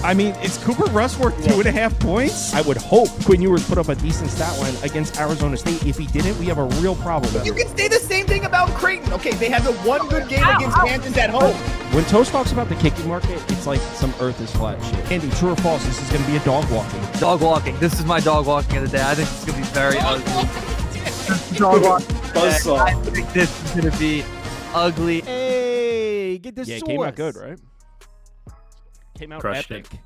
I mean, is Cooper Rush worth 2.5 points? I would hope Quinn Ewers put up a decent stat line against Arizona State. If he didn't, we have a real problem. You can say the same thing about Creighton. Okay, they had the one good game against Kansas at home. When Toast talks about the kicking market, it's like some earth is flat shit. Andy, true or false, this is going to be a dog walking. Dog walking. This is my dog walking of the day. I think it's going to be very ugly. Dog walking. I think this is going to be ugly. Hey, get this. Yeah, it came out good, right? Came out Crushed epic.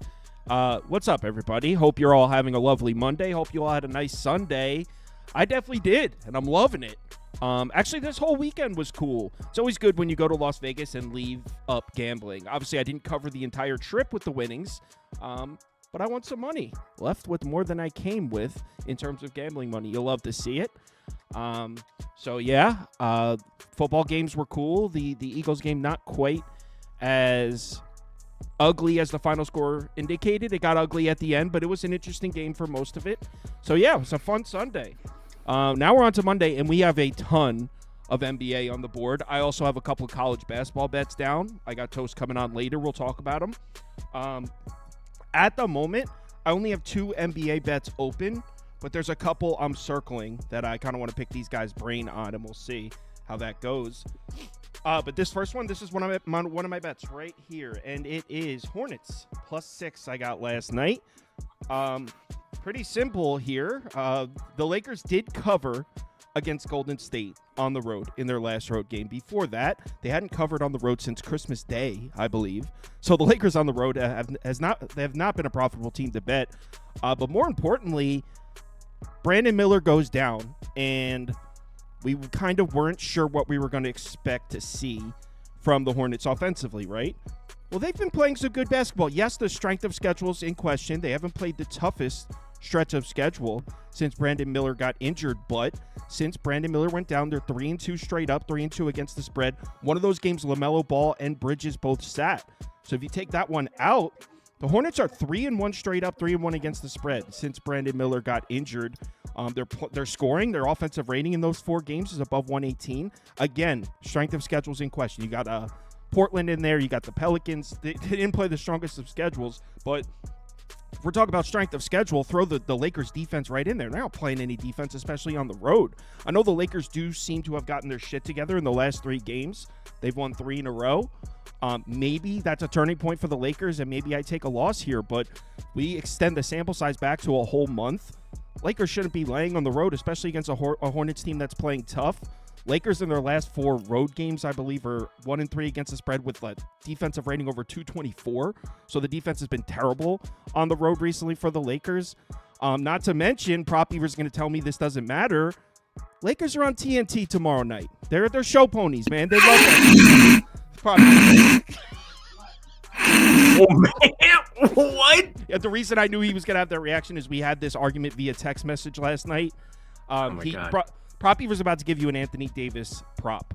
What's up, everybody? Hope you're all having a lovely Monday. Hope you all had a nice Sunday. I definitely did, and I'm loving it. Actually, this whole weekend was cool. It's always good when you go to Las Vegas and leave up gambling. Obviously, I didn't cover the entire trip with the winnings, but I won some money. Left with more than I came with in terms of gambling money. You'll love to see it. So, yeah, football games were cool. The Eagles game, not quite as ugly as the final score indicated. It got ugly at the end, but it was an interesting game for most of it. So, yeah, it was a fun Sunday. Now we're on to Monday, and we have a ton of NBA on the board. I also have a couple of college basketball bets down. I got Toast coming on later. We'll talk about them. At the moment, I only have 2 NBA bets open, but there's a couple I'm circling that I kind of want to pick these guys' brain on, and we'll see how that goes. But this first one, this is one of my bets right here, and it is Hornets +6 I got last night. Pretty simple here. The Lakers did cover against Golden State on the road in their last road game. Before that, they hadn't covered on the road since Christmas Day, I believe. So the Lakers on the road have not been a profitable team to bet. But more importantly, Brandon Miller goes down, and we kind of weren't sure what we were going to expect to see from the Hornets offensively, right? Well, they've been playing some good basketball. Yes, the strength of schedule is in question. They haven't played the toughest stretch of schedule since Brandon Miller got injured, but since Brandon Miller went down, they're 3-2 straight up, 3-2 against the spread. One of those games, LaMelo Ball and Bridges both sat. So if you take that one out, the Hornets are 3-1 straight up, 3-1 against the spread since Brandon Miller got injured. They're scoring. Their offensive rating in those 4 games is above 118. Again, strength of schedules in question. You got Portland in there. You got the Pelicans. They didn't play the strongest of schedules, but if we're talking about strength of schedule, throw the Lakers defense right in there. They're not playing any defense, especially on the road. I know the Lakers do seem to have gotten their shit together in the last 3 games. They've won 3 in a row. Maybe that's a turning point for the Lakers, and maybe I take a loss here, but we extend the sample size back to a whole month. Lakers shouldn't be laying on the road, especially against a Hornets team that's playing tough. Lakers in their last 4 road games, I believe, are 1-3 against the spread with a defensive rating over 224. So the defense has been terrible on the road recently for the Lakers. Not to mention, Prop Beaver's going to tell me this doesn't matter. Lakers are on TNT tomorrow night. They're show ponies, man. They love that. Oh, man. What? Yeah, the reason I knew he was going to have that reaction is we had this argument via text message last night. Oh my God. Prop Beaver's about to give you an Anthony Davis prop.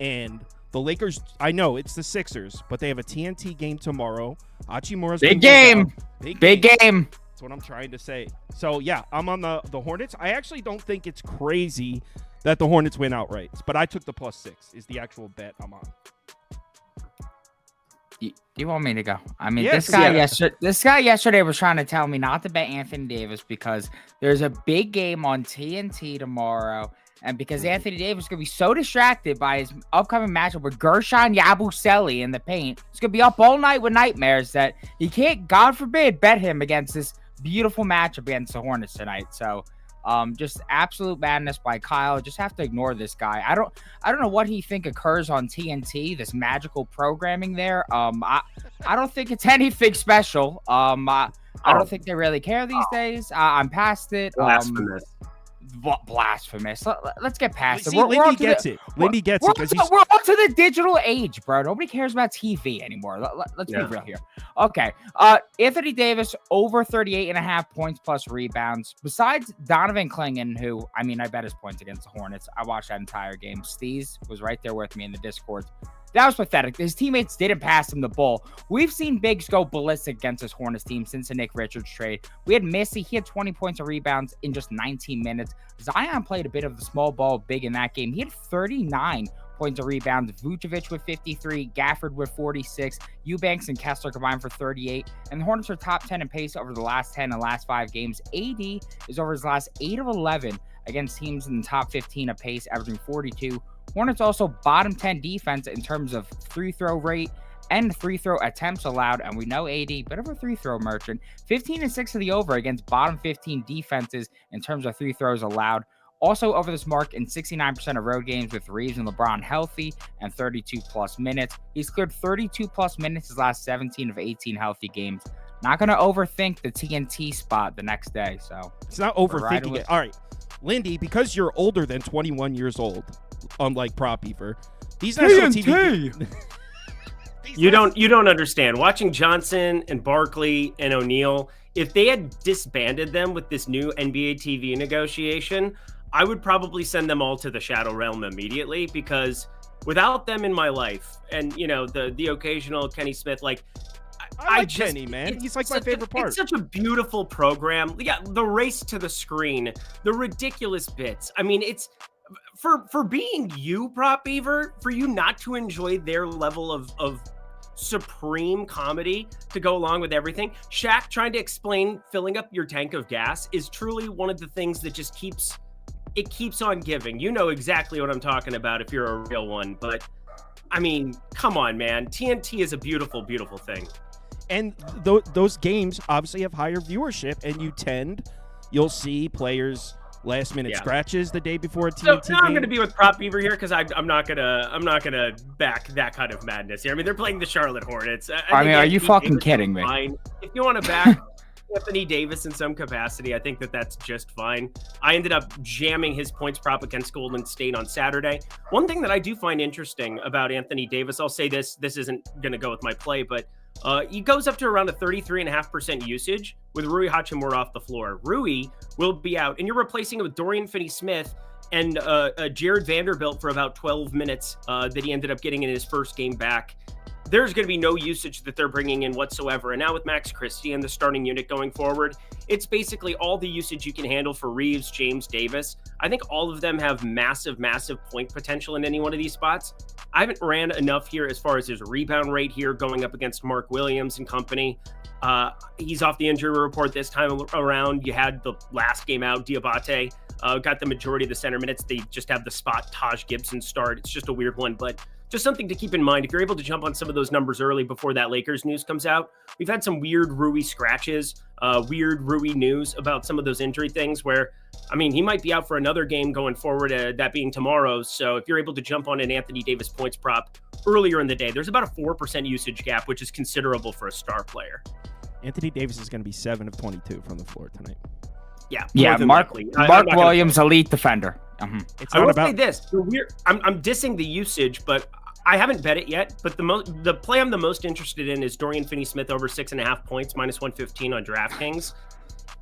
And the Lakers, I know it's the Sixers, but they have a TNT game tomorrow. Hachimura's big game. Big game. That's what I'm trying to say. So, yeah, I'm on the Hornets. I actually don't think it's crazy that the Hornets win outright, but I took the +6 is the actual bet I'm on. You want me to go? I mean, Yes, this guy yesterday was trying to tell me not to bet Anthony Davis because there's a big game on TNT tomorrow, and because Anthony Davis is going to be so distracted by his upcoming matchup with Gershon Yabusele in the paint, he's going to be up all night with nightmares that he can't, God forbid, bet him against this beautiful matchup against the Hornets tonight. So, just absolute madness by Kyle. Just have to ignore this guy. I don't know what he think occurs on TNT, this magical programming there. I don't think it's anything special. I don't think they really care these days. I'm past it. Blasphemous. Blasphemous. Let's get past it. Lindy gets it. Lindy gets it. We're on to the digital age, bro. Nobody cares about TV anymore. Let's be real here. Okay. Anthony Davis over 38.5 points plus rebounds. Besides Donovan Clingan, who, I mean, I bet his points against the Hornets. I watched that entire game. Steez was right there with me in the Discord. That was pathetic. His teammates didn't pass him the ball. We've seen bigs go ballistic against this Hornets team since the Nick Richards trade. We had Missy. He had 20 points of rebounds in just 19 minutes. Zion played a bit of the small ball big in that game. He had 39 points and rebounds. Vucevic with 53, Gafford with 46, Eubanks and Kessler combined for 38. And the Hornets are top 10 in pace over the last 10 and last 5 games. AD is over his last 8 of 11 against teams in the top 15 of pace, averaging 42. Hornets also bottom 10 defense in terms of free throw rate and free throw attempts allowed, and we know AD, bit of a free throw merchant. 15-6 of the over against bottom 15 defenses in terms of free throws allowed. Also over this mark in 69% of road games with Reeves and LeBron healthy and 32-plus minutes. He's cleared 32-plus minutes his last 17 of 18 healthy games. Not going to overthink the TNT spot the next day. So it's not overthinking it. All right, Lindy, because you're older than 21 years old, unlike Prop Beaver, these national TV... You don't understand. Watching Johnson and Barkley and O'Neal, if they had disbanded them with this new NBA TV negotiation, I would probably send them all to the Shadow Realm immediately, because without them in my life, and the occasional Kenny Smith, like I like Kenny, man. He's like my favorite part. It's such a beautiful program. Yeah, the race to the screen, the ridiculous bits. I mean, it's for being you, Prop Beaver, for you not to enjoy their level of supreme comedy to go along with everything. Shaq trying to explain filling up your tank of gas is truly one of the things that just keeps on giving. You know exactly what I'm talking about if you're a real one. But I mean, come on, man. TNT is a beautiful, beautiful thing. And those games obviously have higher viewership, and you'll see players last minute scratches the day before a TNT so now I'm going to be with Prop Beaver here, because I'm not gonna back that kind of madness here. I mean, they're playing the Charlotte Hornets. I mean, are you fucking kidding me? Fine. If you want to back Anthony Davis in some capacity, I think that's just fine. I ended up jamming his points prop against Golden State on Saturday. One thing that I do find interesting about Anthony Davis, I'll say this isn't going to go with my play, but he goes up to around a 33.5% usage with Rui Hachimura off the floor. Rui will be out, and you're replacing it with Dorian Finney-Smith and Jared Vanderbilt for about 12 minutes that he ended up getting in his first game back. There's going to be no usage that they're bringing in whatsoever. And now with Max Christie and the starting unit going forward, it's basically all the usage you can handle for Reeves, James, Davis. I think all of them have massive, massive point potential in any one of these spots. I haven't ran enough here as far as his rebound rate here going up against Mark Williams and company. He's off the injury report this time around. You had the last game out, Diabate got the majority of the center minutes. They just have the spot Taj Gibson start. It's just a weird one, but just something to keep in mind. If you're able to jump on some of those numbers early before that Lakers news comes out, we've had some weird Rui scratches, weird Rui news about some of those injury things where, I mean, he might be out for another game going forward, that being tomorrow. So if you're able to jump on an Anthony Davis points prop earlier in the day, there's about a 4% usage gap, which is considerable for a star player. Anthony Davis is going to be 7 of 22 from the floor tonight. Yeah. Mark Williams, elite defender. It's I not will about say this: I'm dissing the usage, but I haven't bet it yet. But the play I'm the most interested in is Dorian Finney-Smith over 6.5 points, minus 115 on DraftKings.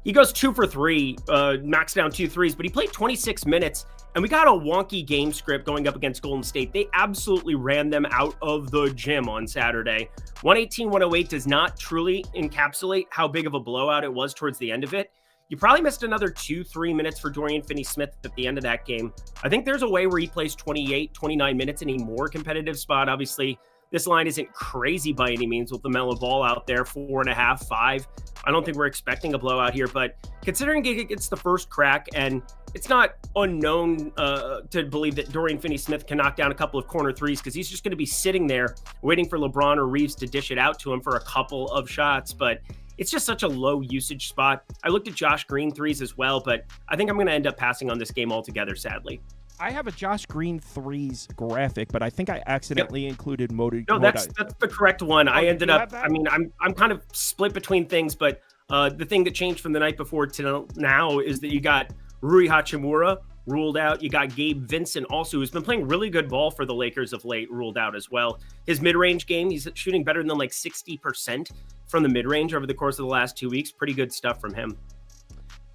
He goes 2 for 3, knocks down 2 threes, but he played 26 minutes, and we got a wonky game script going up against Golden State. They absolutely ran them out of the gym on Saturday. 118-108 does not truly encapsulate how big of a blowout it was towards the end of it. You probably missed another 2-3 minutes for Dorian Finney-Smith at the end of that game. I think there's a way where he plays 28, 29 minutes in a more competitive spot. Obviously, this line isn't crazy by any means with the LaMelo Ball out there, 4.5, 5. I don't think we're expecting a blowout here, but considering it gets the first crack, and it's not unknown to believe that Dorian Finney-Smith can knock down a couple of corner threes, because he's just going to be sitting there waiting for LeBron or Reeves to dish it out to him for a couple of shots, but it's just such a low usage spot. I looked at Josh Green threes as well, but I think I'm going to end up passing on this game altogether, sadly. I have a Josh Green threes graphic, but I think I accidentally included Modi. No, that's the correct one. I ended up, I mean, I'm kind of split between things, but the thing that changed from the night before to now is that you got Rui Hachimura ruled out. You got Gabe Vincent also, who's been playing really good ball for the Lakers of late, ruled out as well. His mid-range game, he's shooting better than like 60% from the mid-range over the course of the last 2 weeks. Pretty good stuff from him.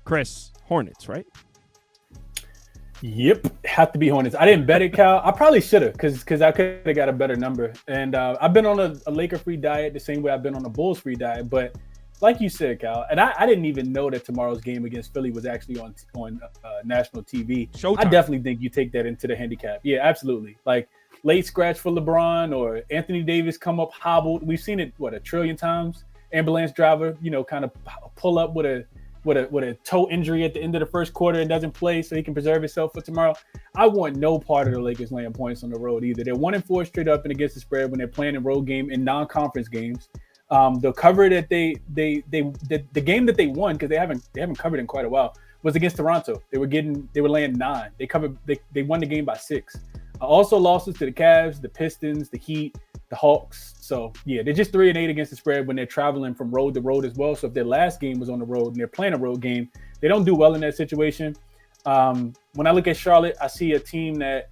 Chris, Hornets, right? Yep, have to be Hornets. I didn't bet it, Cal. I probably should have, because I could have got a better number. And I've been on a Laker-free diet the same way I've been on a Bulls-free diet. But like you said, Cal, and I didn't even know that tomorrow's game against Philly was actually on national TV. Showtime. I definitely think you take that into the handicap. Yeah, absolutely. Like, late scratch for LeBron or Anthony Davis come up hobbled. We've seen it, a trillion times. Ambulance driver, kind of pull up with a toe injury at the end of the first quarter and doesn't play so he can preserve himself for tomorrow. I want no part of the Lakers laying points on the road either. They're 1-4 straight up and against the spread when they're playing a road game in non-conference games. The cover that the game that they won, because they haven't covered in quite a while, was against Toronto. They were laying 9. They won the game by 6. Also losses to the Cavs, the Pistons, the Heat, the Hawks. So yeah, they're just 3-8 against the spread when they're traveling from road to road as well. So if their last game was on the road and they're playing a road game, they don't do well in that situation. When I look at Charlotte, I see a team that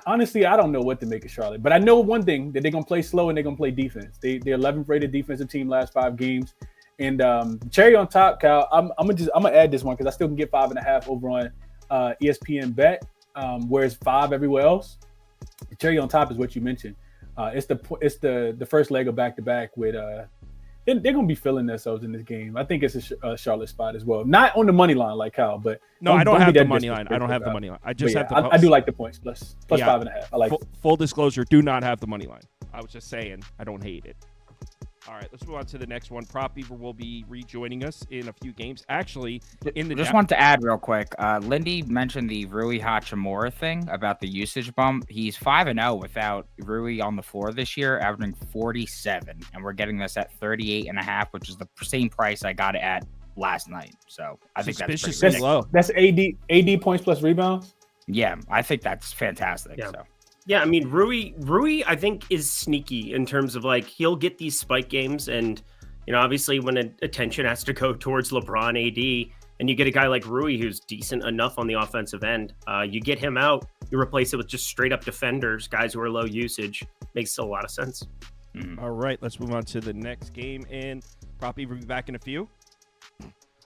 honestly, I don't know what to make of Charlotte, but I know one thing, that they're going to play slow and they're going to play defense. They're 11th rated defensive team last 5 games. And cherry on top, Cal, I'm gonna add this one because I still can get 5.5 over on ESPN Bet, where it's 5 everywhere else. The cherry on top is what you mentioned. It's the first leg of back-to-back with they're going to be feeling themselves in this game. I think it's a Charlotte spot as well. Not on the money line like Cal, but no, I don't have the money line. I don't have the money line. I just have the. I do like the points plus 5.5. I like full disclosure. Do not have the money line. I was just saying I don't hate it. All right, let's move on to the next one. Prop Beaver will be rejoining us in a few games. Actually, just want to add real quick. Lindy mentioned the Rui Hachimura thing about the usage bump. He's 5-0 without Rui on the floor this year, averaging 47, and we're getting this at 38.5, which is the same price I got it at last night. So I think that's pretty low. That's AD points plus rebounds. Yeah, I think that's fantastic. Yeah. So. Yeah, I mean, Rui, I think, is sneaky in terms of, like, he'll get these spike games. And, obviously when attention has to go towards LeBron, AD, and you get a guy like Rui who's decent enough on the offensive end, you get him out, you replace it with just straight up defenders, guys who are low usage. Makes a lot of sense. All right, let's move on to the next game. And Prop Beaver will be back in a few.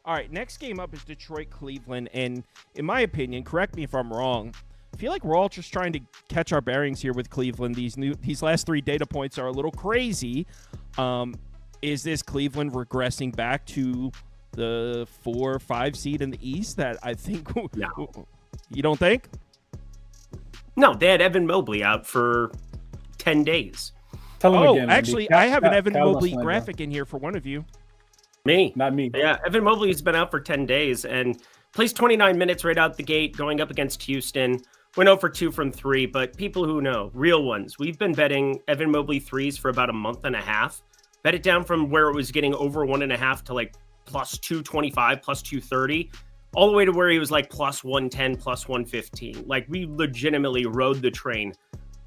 All right, next game up is Detroit-Cleveland. And in my opinion, correct me if I'm wrong, I feel like we're all just trying to catch our bearings here with Cleveland. These last 3 data points are a little crazy. Is this Cleveland regressing back to the 4 or 5 seed in the East that I think you don't think? No, they had Evan Mobley out for 10 days. Tell him again, actually, I have an Evan Mobley graphic in here for one of you. Me. Not me. Yeah, Evan Mobley's been out for 10 days and plays 29 minutes right out the gate, going up against Houston. Went 0 for 2 from 3, but people who know, real ones, we've been betting Evan Mobley threes for about a month and a half. Bet it down from where it was getting over 1.5 to like plus 225, plus 230, all the way to where he was like plus 110, plus 115. Like, we legitimately rode the train.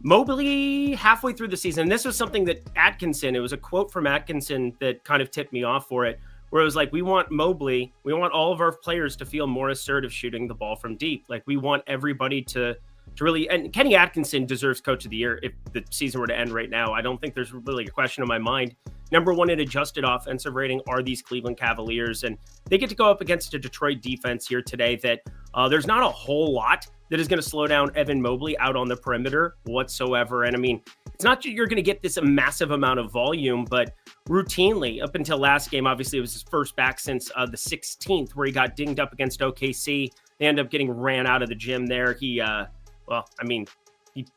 Mobley halfway through the season, and this was something that it was a quote from Atkinson that kind of tipped me off for it, where it was like, we want all of our players to feel more assertive shooting the ball from deep. Like, we want everybody to really, and Kenny Atkinson deserves Coach of the Year if the season were to end right now. I don't think there's really a question in my mind. Number 1 in adjusted offensive rating are these Cleveland Cavaliers, and they get to go up against a Detroit defense here today that there's not a whole lot that is going to slow down Evan Mobley out on the perimeter whatsoever. And I mean, it's not that you're going to get this massive amount of volume, but routinely up until last game, obviously it was his first back since the 16th, where he got dinged up against OKC. They ended up getting ran out of the gym there. He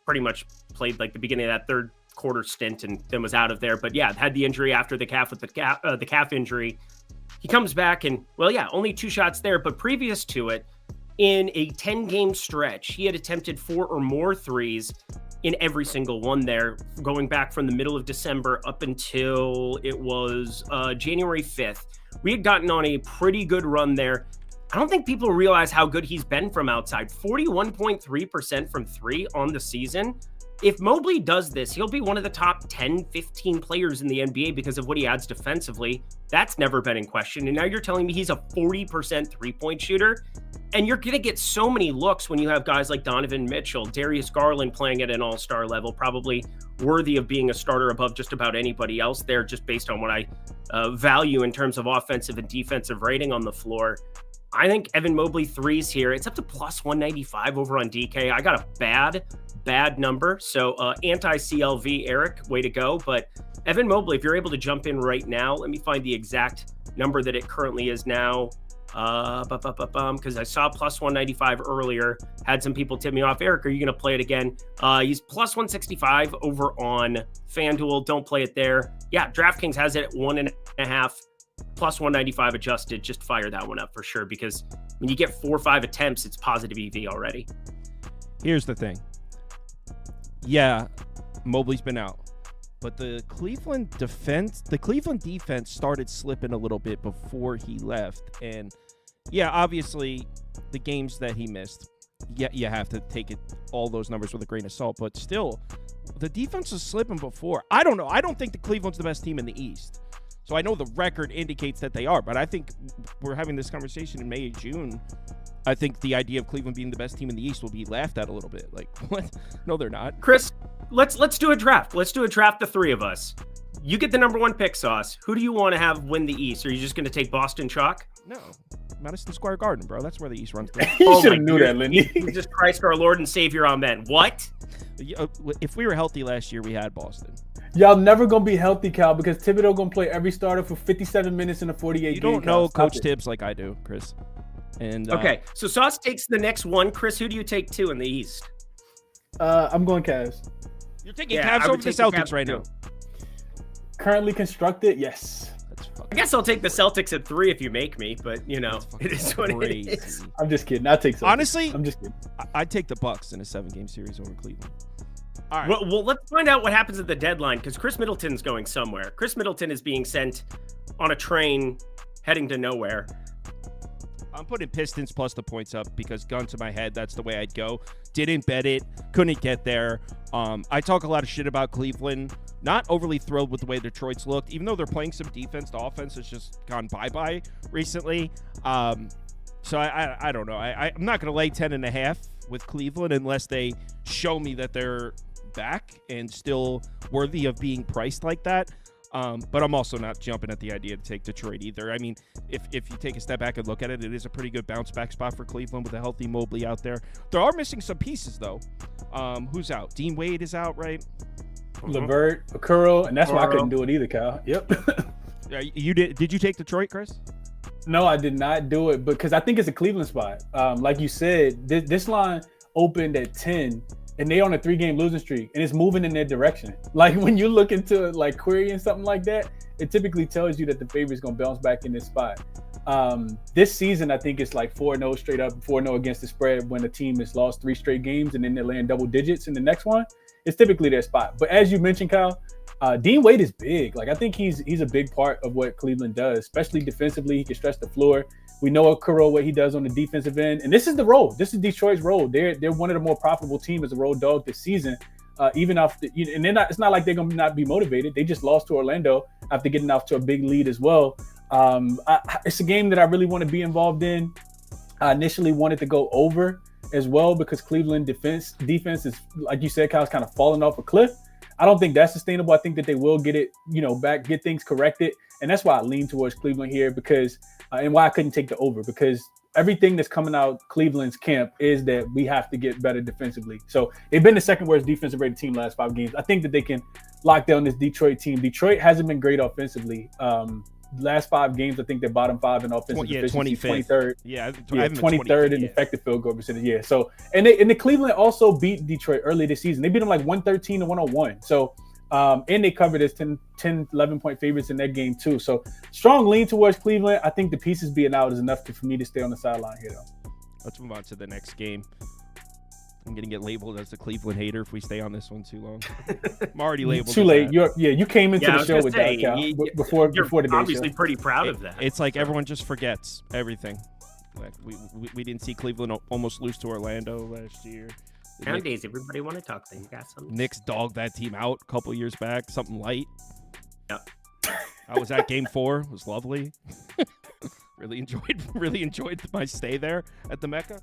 pretty much played like the beginning of that third quarter stint and then was out of there. But yeah, had the injury after the calf with the calf injury. He comes back and, only 2 shots there. But previous to it, in a 10-game stretch, he had attempted 4 or more threes in every single one there, going back from the middle of December up until it was January 5th. We had gotten on a pretty good run there. I don't think people realize how good he's been from outside. 41.3% from 3 on the season. If Mobley does this, he'll be one of the top 10, 15 players in the NBA because of what he adds defensively. That's never been in question. And now you're telling me he's a 40% three-point shooter? And you're going to get so many looks when you have guys like Donovan Mitchell, Darius Garland playing at an all-star level, probably worthy of being a starter above just about anybody else there, just based on what I value in terms of offensive and defensive rating on the floor. I think Evan Mobley threes here, it's up to plus 195 over on DK. I got a bad number. So anti-CLV, Eric, way to go. But Evan Mobley, if you're able to jump in right now, let me find the exact number that it currently is now. Because I saw plus 195 earlier. Had some people tip me off. Eric, are you going to play it again? He's plus 165 over on FanDuel. Don't play it there. Yeah, DraftKings has it at 1.5 plus 195 adjusted. Just fire that one up for sure, because when you get 4 or 5 attempts, it's positive EV already. Here's the thing. Yeah, Mobley's been out. But the Cleveland defense started slipping a little bit before he left. And yeah, obviously the games that he missed, yeah, you have to take all those numbers with a grain of salt. But still, the defense was slipping before. I don't know. I don't think the Cleveland's the best team in the East. So I know the record indicates that they are. But I think we're having this conversation in May and June. I think the idea of Cleveland being the best team in the East will be laughed at a little bit. Like, what? No, they're not. Chris, let's do a draft. Let's do a draft, the three of us. You get the number 1 pick, Sauce. Who do you want to have win the East? Are you just going to take Boston chalk? No. Madison Square Garden, bro. That's where the East runs through. You should have knew that, Lindy. Jesus Christ, our Lord and Savior, amen. What? If we were healthy last year, we had Boston. Y'all never going to be healthy, Cal, because Thibodeau going to play every starter for 57 minutes in a 48 game. You don't know Coach Tibbs like I do, Chris. And okay, so Sauce takes the next one. Chris, who do you take 2 in the East? I'm going Cavs. You're taking Cavs over the Celtics right now. Currently constructed, yes. I guess I'll take the Celtics at 3 if you make me, but it is what it is. I'm just kidding. I'll take Celtics. Honestly, I'm just kidding. I'd take the Bucks in a 7-game series over Cleveland. All right. Well, let's find out what happens at the deadline, because Chris Middleton's going somewhere. Chris Middleton is being sent on a train heading to nowhere. I'm putting Pistons plus the points up because gun to my head, that's the way I'd go. Didn't bet it, couldn't get there. I talk a lot of shit about Cleveland. Not overly thrilled with the way Detroit's looked, even though they're playing some defense. The offense has just gone bye-bye recently. So I don't know. I'm not going to lay 10.5 with Cleveland unless they show me that they're back and still worthy of being priced like that. But I'm also not jumping at the idea to take Detroit either. I mean, if you take a step back and look at it, it is a pretty good bounce back spot for Cleveland with a healthy Mobley out there. They are missing some pieces though. Who's out? Dean Wade is out, right? LeVert, Okoro, and that's why I couldn't do it either, Cal. Yep. You did? Did you take Detroit, Chris? No, I did not do it because I think it's a Cleveland spot. Like you said, this line opened at 10. And they on a 3-game losing streak, and it's moving in their direction. Like when you look into like querying something like that, it typically tells you that the favorite's gonna bounce back in this spot. This season, I think it's like 4-0 straight up, 4-0 against the spread when a team has lost 3 straight games and then they're laying double digits in the next one. It's typically their spot. But as you mentioned, Kyle, Dean Wade is big. Like I think he's a big part of what Cleveland does, especially defensively. He can stretch the floor. We know Okoro, what he does on the defensive end. And this is the role. This is Detroit's role. They're one of the more profitable teams as a road dog this season. Even after, and they're not, it's not like they're going to not be motivated. They just lost to Orlando after getting off to a big lead as well. It's a game that I really want to be involved in. I initially wanted to go over as well because Cleveland defense is, like you said, Kyle, kind of falling off a cliff. I don't think that's sustainable. I think that they will get it, back, get things corrected. And that's why I lean towards Cleveland here because and why I couldn't take the over, because everything that's coming out Cleveland's camp is that we have to get better defensively. So they've been the second worst defensive rated team last 5 games. I think that they can lock down this Detroit team. Detroit hasn't been great offensively. Last 5 games, I think they're bottom 5 in offensive efficiency, 23rd. Yeah, 23rd in effective field goal percentage. Yeah. So and the Cleveland also beat Detroit early this season. They beat them like 113 to 101. So and they covered as 10, 11-point favorites in that game too. So strong lean towards Cleveland. I think the pieces being out is enough for me to stay on the sideline here, though. Let's move on to the next game. I'm going to get labeled as the Cleveland hater if we stay on this one too long. I'm already labeled. Too late. You came into the show with that, Cal, before the day obviously show. Pretty proud of that. It's like everyone just forgets everything. Like we didn't see Cleveland almost lose to Orlando last year. Nowadays, everybody want to talk. Then you got something. Knicks dogged that team out a couple years back. Something light. Yep. I was at Game 4. It was lovely. really enjoyed my stay there at the Mecca.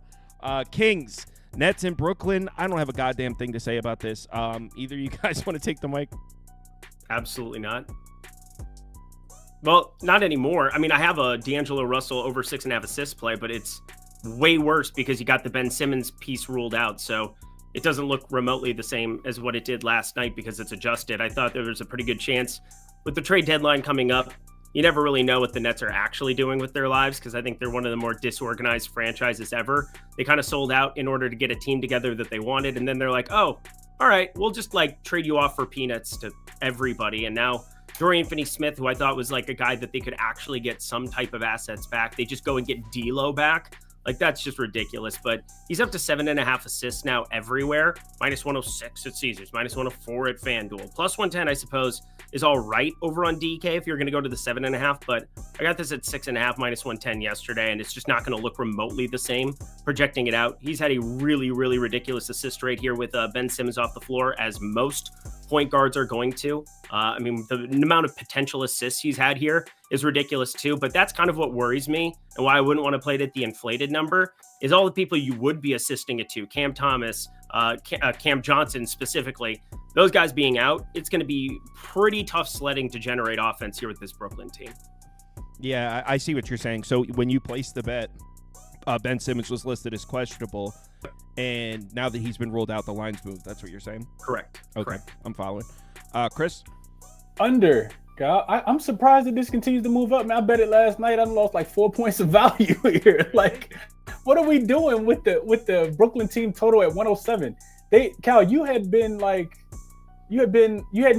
Kings, Nets in Brooklyn. I don't have a goddamn thing to say about this. Either you guys want to take the mic? Absolutely not. Well, not anymore. I mean, I have a D'Angelo Russell over 6.5 assists play, but it's way worse because you got the Ben Simmons piece ruled out. So it doesn't look remotely the same as what it did last night because it's adjusted. I thought there was a pretty good chance with the trade deadline coming up you never really know what the Nets are actually doing with their lives, because I think they're one of the more disorganized franchises ever. They kind of sold out in order to get a team together that they wanted, and then they're like, oh, all right, we'll just like trade you off for peanuts to everybody. And now Dorian Finney-Smith, who I thought was like a guy that they could actually get some type of assets back, they just go and get D'Lo back. Like, that's just ridiculous. But he's up to 7.5 assists now everywhere. Minus 106 at Caesars, minus 104 at FanDuel. Plus 110, I suppose, is all right over on DK if you're going to go to the 7.5. But I got this at 6.5, minus 110 yesterday, and it's just not going to look remotely the same. Projecting it out, he's had a really, really ridiculous assist rate here with Ben Simmons off the floor, as most point guards are going to. I mean, the amount of potential assists he's had here is ridiculous too, but that's kind of what worries me, and why I wouldn't want to play it at the inflated number is all the people you would be assisting it to. Cam Thomas, Cam Johnson specifically, those guys being out, it's going to be pretty tough sledding to generate offense here with this Brooklyn team. Yeah, I see what you're saying. So when you placed the bet, Ben Simmons was listed as questionable, and now that he's been ruled out, the line's moved. That's what you're saying? Correct. Okay, Correct. I'm following. Chris? Under. God, I'm surprised that this continues to move up. Man, I bet it last night. I lost like 4 points of value here. Like, what are we doing with the Brooklyn team total at 107? Cal, you hadn't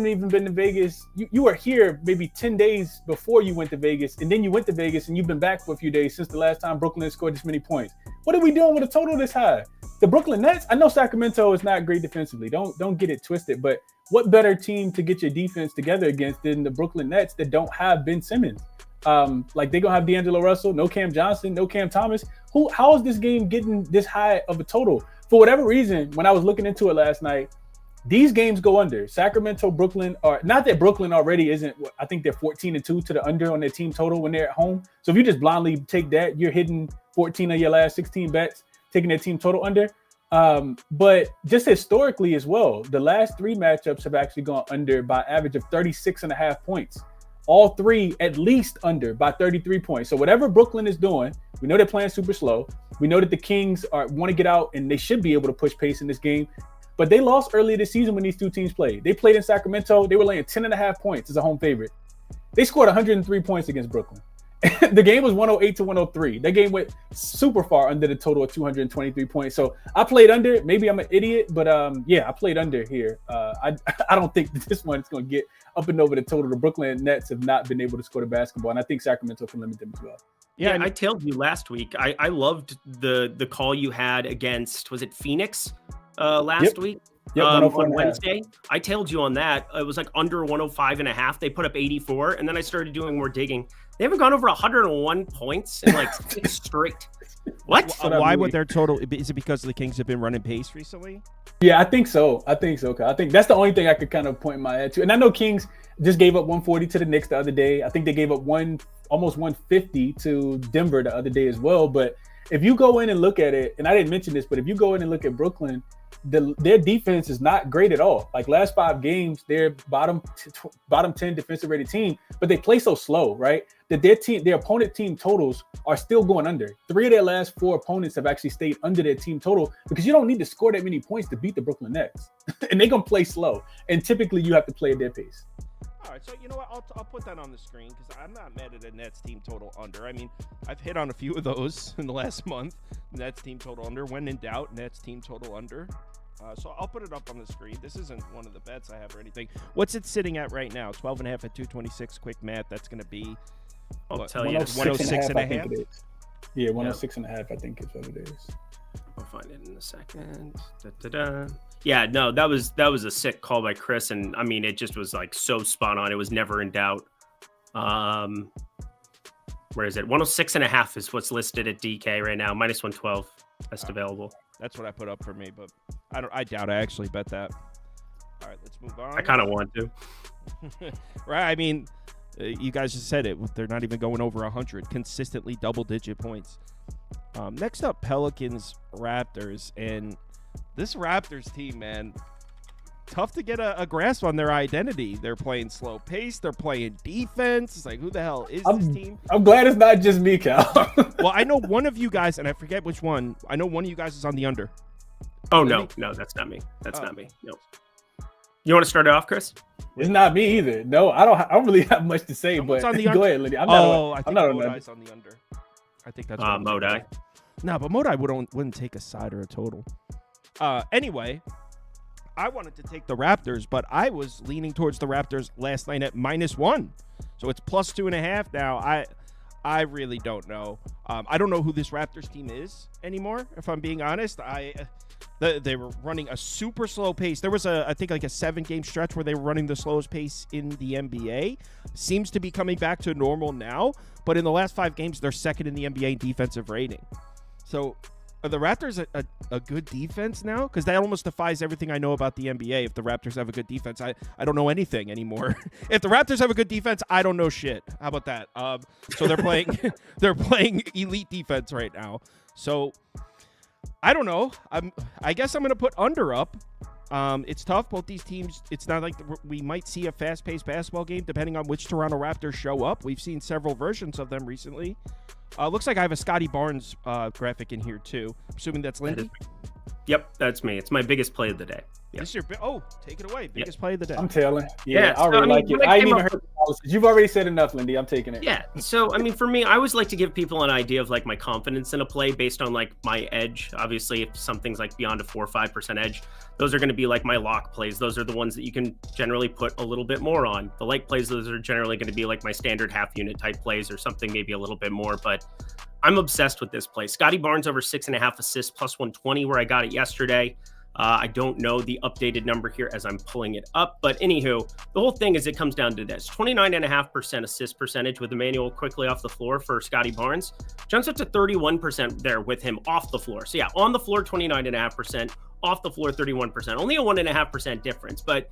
even been to Vegas. You were here maybe 10 days before you went to Vegas, and then you went to Vegas, and you've been back for a few days since the last time Brooklyn scored this many points. What are we doing with a total this high? The Brooklyn Nets, I know Sacramento is not great defensively. Don't get it twisted, but what better team to get your defense together against than the Brooklyn Nets that don't have Ben Simmons? Like, they're gonna have D'Angelo Russell, no Cam Johnson, no Cam Thomas. How is this game getting this high of a total? For whatever reason, when I was looking into it last night, these games go under. Sacramento, Brooklyn are not that Brooklyn already isn't. I think they're 14-2 to the under on their team total when they're at home. So if you just blindly take that, you're hitting 14 of your last 16 bets, taking their team total under. But just historically as well, the last 3 matchups have actually gone under by average of 36.5 points. All 3 at least under by 33 points. So whatever Brooklyn is doing, we know they're playing super slow. We know that the Kings want to get out, and they should be able to push pace in this game. But they lost earlier this season when these two teams played. They played in Sacramento. They were laying 10.5 points as a home favorite. They scored 103 points against Brooklyn. The game was 108 to 103. That game went super far under the total of 223 points. So I played under. Maybe I'm an idiot, but yeah, I played under here. I don't think that this one is going to get up and over the total. The Brooklyn Nets have not been able to score the basketball, and I think Sacramento can limit them as well. Yeah, I tailed you last week. I loved the call you had against, was it Phoenix last week? Yep, on Wednesday. I tailed you on that. It was like under 105.5. They put up 84, and then I started doing more digging. They haven't gone over 101 points in like 6 straight. What? Why would their total? Is it because the Kings have been running pace recently? Yeah, I think so. I think that's the only thing I could kind of point my head to. And I know Kings just gave up 140 to the Knicks the other day. I think they gave up almost 150 to Denver the other day as well. But if you go in and look at it, and I didn't mention this, but if you go in and look at Brooklyn, their defense is not great at all. Like, last 5 games, they're bottom 10 defensive rated team, but they play so slow, right? That their opponent team totals are still going under. 3 of their last 4 opponents have actually stayed under their team total, because you don't need to score that many points to beat the Brooklyn Nets. And they're going to play slow. And typically you have to play at their pace. All right, so you know what? I'll put that on the screen, because I'm not mad at a Nets team total under. I mean, I've hit on a few of those in the last month. Nets team total under. When in doubt, Nets team total under. So I'll put it up on the screen. This isn't one of the bets I have or anything. What's it sitting at right now? 12.5 at 226. Quick math. That's going to be, I'll tell you, 106.5. Yeah, 106.5. I think is what it is. I'll find it in a second. Da-da-da. Yeah, no, that was a sick call by Chris, and I mean, it just was like so spot on. It was never in doubt. Where is it? 106.5 is what's listed at DK right now. Minus 112. Best available. That's what I put up for me, but I doubt I actually bet that. All right, let's move on. I kind of want to. Right, I mean, you guys just said it. They're not even going over 100. Consistently double-digit points. Next up, Pelicans, Raptors. And this Raptors team, man, tough to get a grasp on their identity. They're playing slow pace. They're playing defense. It's like, who the hell is this team? I'm glad it's not just me, Cal. Well, I know one of you guys, and I forget which one. I know one of you guys is on the under. Oh, no, that's not me. That's not me. No. You want to start it off, Chris? It's not me either. No, I don't really have much to say. Someone's but on the go under. ahead, Lindy. I think Modai's on the under. I think that's Modai. No, but Modai wouldn't take a side or a total. Anyway, I wanted to take the Raptors, but I was leaning towards the Raptors last night at -1. So it's +2.5 now. I really don't know. I don't know who this Raptors team is anymore, if I'm being honest. They were running a super slow pace. There was I think like a 7-game stretch where they were running the slowest pace in the NBA. Seems to be coming back to normal now, but in the last 5 games, they're second in the NBA in defensive rating. So are the Raptors a good defense now? Because that almost defies everything I know about the NBA. If the Raptors have a good defense, I don't know anything anymore. If the Raptors have a good defense, I don't know shit. How about that? So they're playing elite defense right now. So I don't know. I guess I'm going to put under up. It's tough. Both these teams, it's not like we might see a fast-paced basketball game depending on which Toronto Raptors show up. We've seen several versions of them recently. Looks like I have a Scotty Barnes graphic in here too. Assuming that's Lindy. Yep, that's me. It's my biggest play of the day. Yep. This is take it away. Biggest play of the day. I'm tailing. Yeah, I really like it. I ain't even heard the analysis. You've already said enough, Lindy. I'm taking it. Yeah. So, I mean, for me, I always like to give people an idea of like my confidence in a play based on like my edge. Obviously, if something's like beyond a 4 or 5% edge, those are going to be like my lock plays. Those are the ones that you can generally put a little bit more on. The like plays, those are generally going to be like my standard half unit type plays or something maybe a little bit more. But I'm obsessed with this play. Scotty Barnes over 6.5 assists +120 where I got it yesterday. I don't know the updated number here as I'm pulling it up, but anywho, the whole thing is it comes down to this: 29.5% assist percentage with Emmanuel quickly off the floor for Scotty Barnes. Jumps up to 31% there with him off the floor. So yeah, on the floor 29.5%, off the floor 31%, only a 1.5% difference. But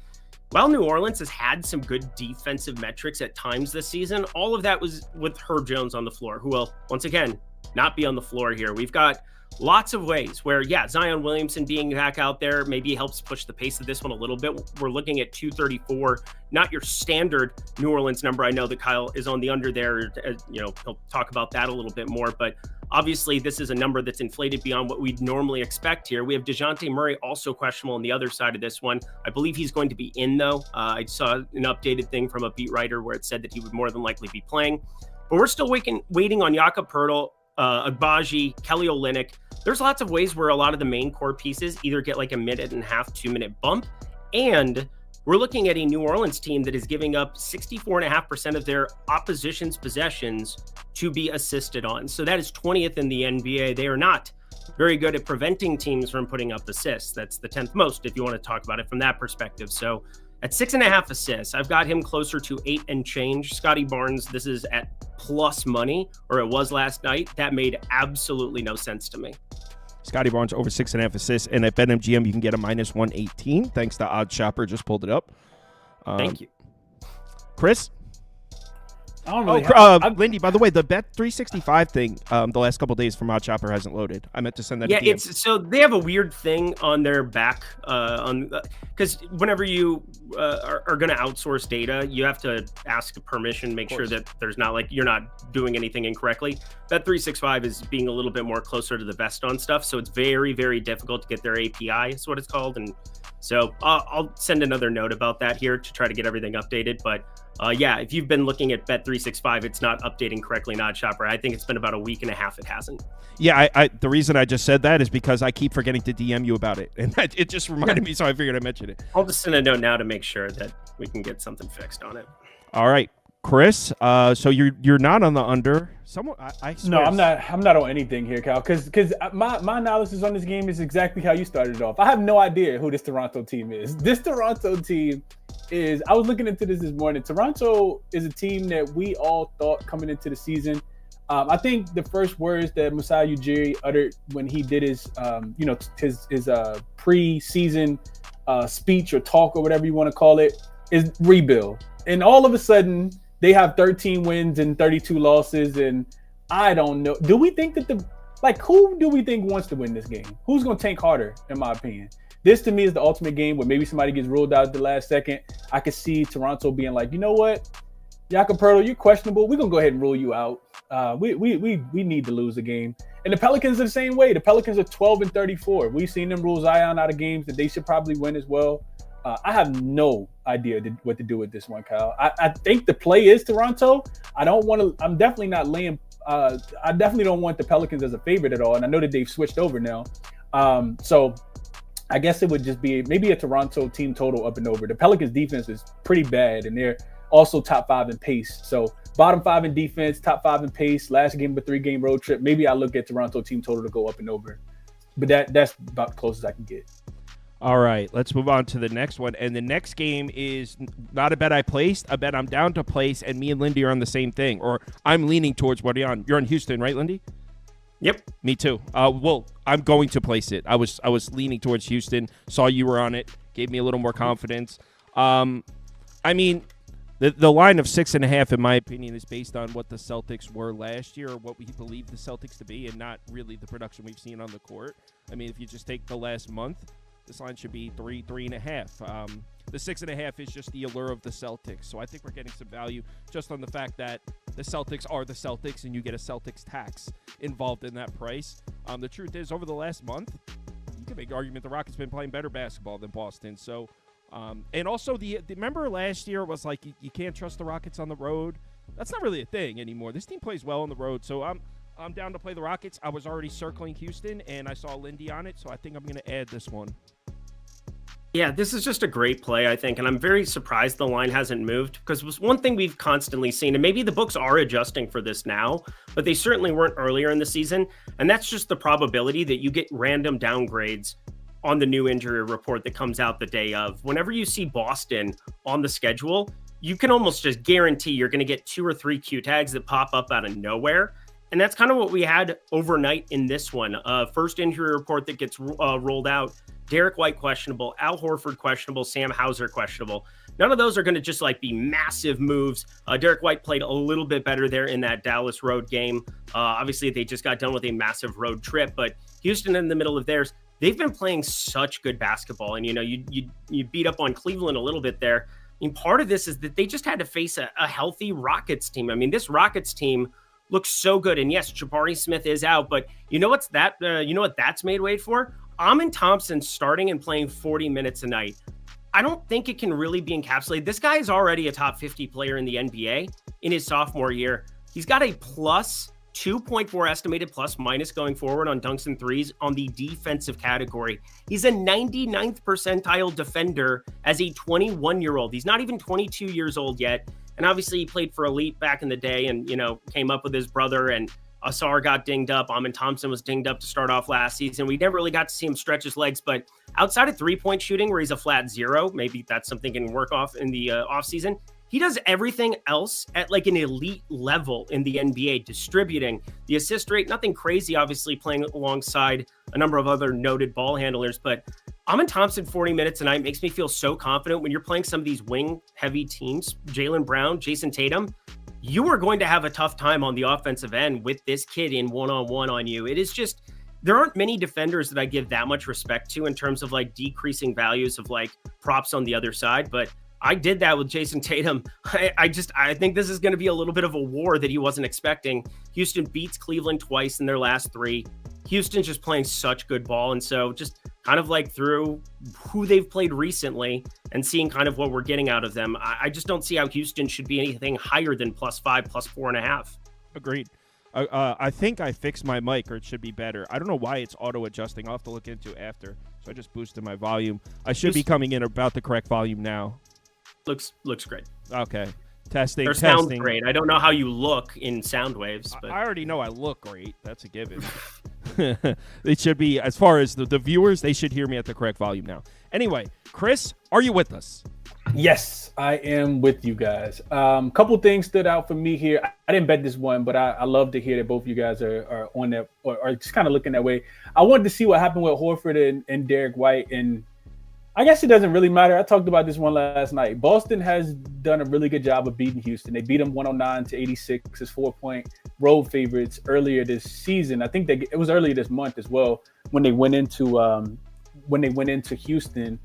while New Orleans has had some good defensive metrics at times this season, all of that was with Herb Jones on the floor, who will once again not be on the floor here. We've got lots of ways where, yeah, Zion Williamson being back out there maybe helps push the pace of this one a little bit. We're looking at 234, not your standard New Orleans number. I know that Kyle is on the under there. He'll talk about that a little bit more, but obviously this is a number that's inflated beyond what we'd normally expect here. We have DeJounte Murray also questionable on the other side of this one. I believe he's going to be in though. I saw an updated thing from a beat writer where it said that he would more than likely be playing, but we're still waiting on Jakob Poeltl, Agbaji, Kelly Olynyk. There's lots of ways where a lot of the main core pieces either get like a 1.5, 2-minute bump. And we're looking at a New Orleans team that is giving up 64.5% of their opposition's possessions to be assisted on. So that is 20th in the NBA. They are not very good at preventing teams from putting up assists. That's the 10th most if you want to talk about it from that perspective. So at 6.5 assists, I've got him closer to 8 and change. Scotty Barnes, this is at plus money, or it was last night. That made absolutely no sense to me. Scotty Barnes over 6.5 assists, and at BetMGM you can get a -118. Thanks to Odd Shopper, just pulled it up. Thank you, Chris. I don't really Lindy, by the way, the Bet365 thing the last couple of days from Odd Shopper hasn't loaded. I meant to send that. Yeah, it's so they have a weird thing on their back because whenever you are going to outsource data, you have to ask permission, make sure that there's not like you're not doing anything incorrectly. Bet365 is being a little bit more closer to the vest on stuff, so it's very, very difficult to get their API. Is what it's called, and so I'll send another note about that here to try to get everything updated. But yeah, if you've been looking at Bet365, it's not updating correctly, not Shopper. I think it's been about a week and a half. It hasn't. Yeah, I the reason I just said that is because I keep forgetting to DM you about it, and it just reminded me, so I figured I'd mention it. I'll just send a note now to make sure that we can get something fixed on it. All right, Chris. So you're not on the under. Someone, I swear. No, I'm not on anything here, Kyle. Because my analysis on this game is exactly how you started off. I have no idea who this Toronto team is. This Toronto team is. I was looking into this morning. Toronto is a team that we all thought coming into the season. I think the first words that Masai Ujiri uttered when he did his pre-season speech or talk or whatever you want to call it is rebuild. And all of a sudden, they have 13 wins and 32 losses, and I don't know. Do we think that who do we think wants to win this game? Who's going to tank harder, in my opinion? This, to me, is the ultimate game where maybe somebody gets ruled out at the last second. I could see Toronto being like, you know what? Jakob Poeltl, you're questionable. We're going to go ahead and rule you out. We need to lose the game. And the Pelicans are the same way. The Pelicans are 12 and 34. We've seen them rule Zion out of games that they should probably win as well. I have no idea what to do with this one, Kyle. I think the play is Toronto. I'm definitely not laying. I definitely don't want the Pelicans as a favorite at all. And I know that they've switched over now. So I guess it would just be maybe a Toronto team total up and over. The Pelicans defense is pretty bad, and they're also top 5 in pace. So bottom 5 in defense, top 5 in pace. Last game of a 3-game road trip. Maybe I look at Toronto team total to go up and over. But that's about the closest I can get. All right, let's move on to the next one. And the next game is not a bet I placed, a bet I'm down to place, and me and Lindy are on the same thing. Or I'm leaning towards what are you on? You're on Houston, right, Lindy? Yep. Me too. Well, I'm going to place it. I was leaning towards Houston, saw you were on it, gave me a little more confidence. I mean, the line of 6.5, in my opinion, is based on what the Celtics were last year or what we believe the Celtics to be and not really the production we've seen on the court. I mean, if you just take the last month, this line should be 3.5. The 6.5 is just the allure of the Celtics. So I think we're getting some value just on the fact that the Celtics are the Celtics and you get a Celtics tax involved in that price. The truth is, over the last month, you can make the argument the Rockets been playing better basketball than Boston. So, and also remember last year was like you can't trust the Rockets on the road. That's not really a thing anymore. This team plays well on the road. So I'm down to play the Rockets. I was already circling Houston, and I saw Lindy on it, so I think I'm going to add this one. Yeah, this is just a great play, I think, and I'm very surprised the line hasn't moved because it was one thing we've constantly seen, and maybe the books are adjusting for this now, but they certainly weren't earlier in the season, and that's just the probability that you get random downgrades on the new injury report that comes out the day of. Whenever you see Boston on the schedule, you can almost just guarantee you're going to get 2 or 3 Q tags that pop up out of nowhere. And that's kind of what we had overnight in this one. First injury report that gets rolled out. Derek White questionable, Al Horford questionable, Sam Hauser questionable. None of those are going to just like be massive moves. Derek White played a little bit better there in that Dallas road game. Obviously, they just got done with a massive road trip, but Houston in the middle of theirs, they've been playing such good basketball. And, you know, you beat up on Cleveland a little bit there. I mean, part of this is that they just had to face a healthy Rockets team. I mean, this Rockets team looks so good. And yes, Jabari Smith is out, but you know what that's made way for? Amin Thompson starting and playing 40 minutes a night. I don't think it can really be encapsulated. This guy is already a top 50 player in the NBA in his sophomore year. He's got a plus 2.4 estimated plus minus going forward on dunks and threes on the defensive category. He's a 99th percentile defender as a 21-year-old. He's not even 22 years old yet. And obviously he played for Elite back in the day and, you know, came up with his brother, and Asar got dinged up. Amin Thompson was dinged up to start off last season. We never really got to see him stretch his legs, but outside of 3-point shooting where he's a flat 0, maybe that's something he can work off in the offseason. He does everything else at like an elite level in the NBA, distributing the assist rate, nothing crazy, obviously playing alongside a number of other noted ball handlers, but Amin Thompson 40 minutes a night makes me feel so confident when you're playing some of these wing heavy teams, Jaylen Brown, Jason Tatum. You are going to have a tough time on the offensive end with this kid in one-on-one on you. It is just, there aren't many defenders that I give that much respect to in terms of like decreasing values of like props on the other side. But I did that with Jason Tatum. I think this is going to be a little bit of a war that he wasn't expecting. Houston beats Cleveland twice in their last 3. Houston's just playing such good ball. And so just kind of like through who they've played recently and seeing kind of what we're getting out of them, I just don't see how Houston should be anything higher than +5, +4.5. Agreed. I think I fixed my mic, or it should be better. I don't know why it's auto-adjusting. I'll have to look into it after. So I just boosted my volume. I should be coming in about the correct volume now. Looks great. Okay. Testing. Sounds great. I don't know how you look in sound waves, but I already know I look great. That's a given. It should be, as far as the viewers, they should hear me at the correct volume now. Anyway, Chris, are you with us? Yes, I am with you guys. Couple things stood out for me here. I didn't bet this one, but I love to hear that both of you guys are on that, or are just kind of looking that way. I wanted to see what happened with Horford and Derek White, and I guess it doesn't really matter. I talked about this one last night. Boston has done a really good job of beating Houston. They beat them 109-86 as 4-point road favorites earlier this season. I think it was earlier this month as well when they went into Houston.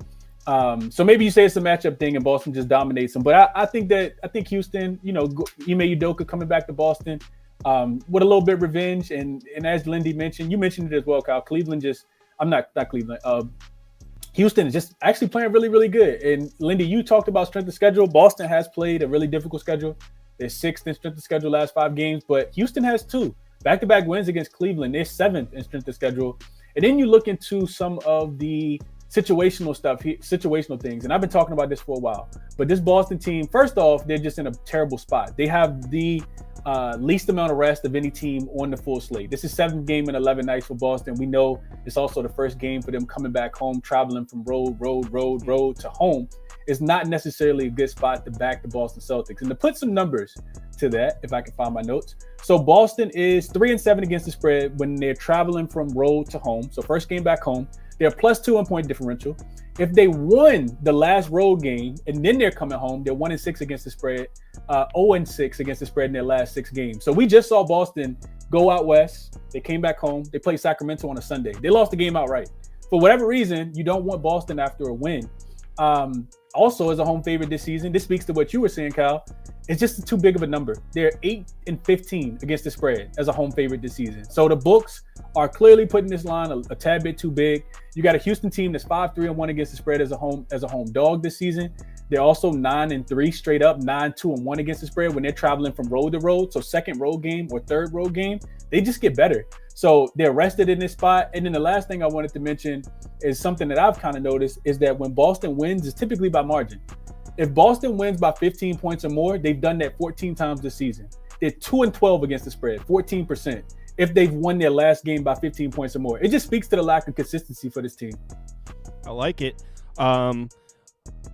So maybe you say it's a matchup thing and Boston just dominates them. But I think Houston, you know, Ime Udoka coming back to Boston with a little bit of revenge. And as Lindy mentioned, you mentioned it as well, Kyle. Cleveland just – not Cleveland. Houston is just actually playing really, really good. And Lindy, you talked about strength of schedule. Boston has played a really difficult schedule. They're 6th in strength of schedule last 5 games, but Houston has 2 back-to-back wins against Cleveland. They're 7th in strength of schedule. And then you look into some of the situational stuff, situational things. And I've been talking about this for a while. But this Boston team, first off, they're just in a terrible spot. They have the least amount of rest of any team on the full slate. This is 7th game in 11 nights for Boston. We know it's also the first game for them coming back home, traveling from road to home. It's not necessarily a good spot to back the Boston Celtics. And to put some numbers to that, if I can find my notes. So Boston is 3-7 against the spread when they're traveling from road to home. So first game back home, they're +2 in point differential. If they won the last road game and then they're coming home, they're 1-6 against the spread, 0-6 against the spread in their last 6 games. So we just saw Boston go out west. They came back home. They played Sacramento on a Sunday. They lost the game outright. For whatever reason, you don't want Boston after a win. Also, as a home favorite this season, this speaks to what you were saying, Kyle. It's just too big of a number. They're 8-15 against the spread as a home favorite this season. So the books are clearly putting this line a tad bit too big. You got a Houston team that's 5-3-1 against the spread as a home dog this season. They're also 9-3 straight up, 9-2-1 against the spread when they're traveling from road to road. So second road game or third road game, they just get better. So they're rested in this spot. And then the last thing I wanted to mention is something that I've kind of noticed is that when Boston wins, it's typically by margin. If Boston wins by 15 points or more, they've done that 14 times this season. They're 2-12 against the spread, 14%. If they've won their last game by 15 points or more, it just speaks to the lack of consistency for this team. I like it.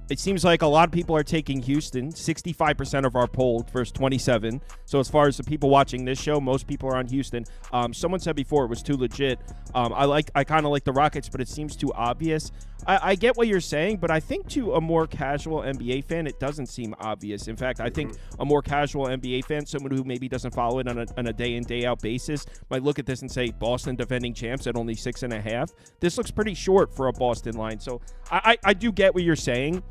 It seems like a lot of people are taking Houston. 65% of our polled versus 27. So as far as the people watching this show, most people are on Houston. Someone said before it was too legit. I kind of like the Rockets, but it seems too obvious. I get what you're saying, but I think to a more casual NBA fan, it doesn't seem obvious. In fact, I think a more casual NBA fan, someone who maybe doesn't follow it on a day in, day out basis, might look at this and say, Boston defending champs at only 6.5. This looks pretty short for a Boston line. So I do get what you're saying.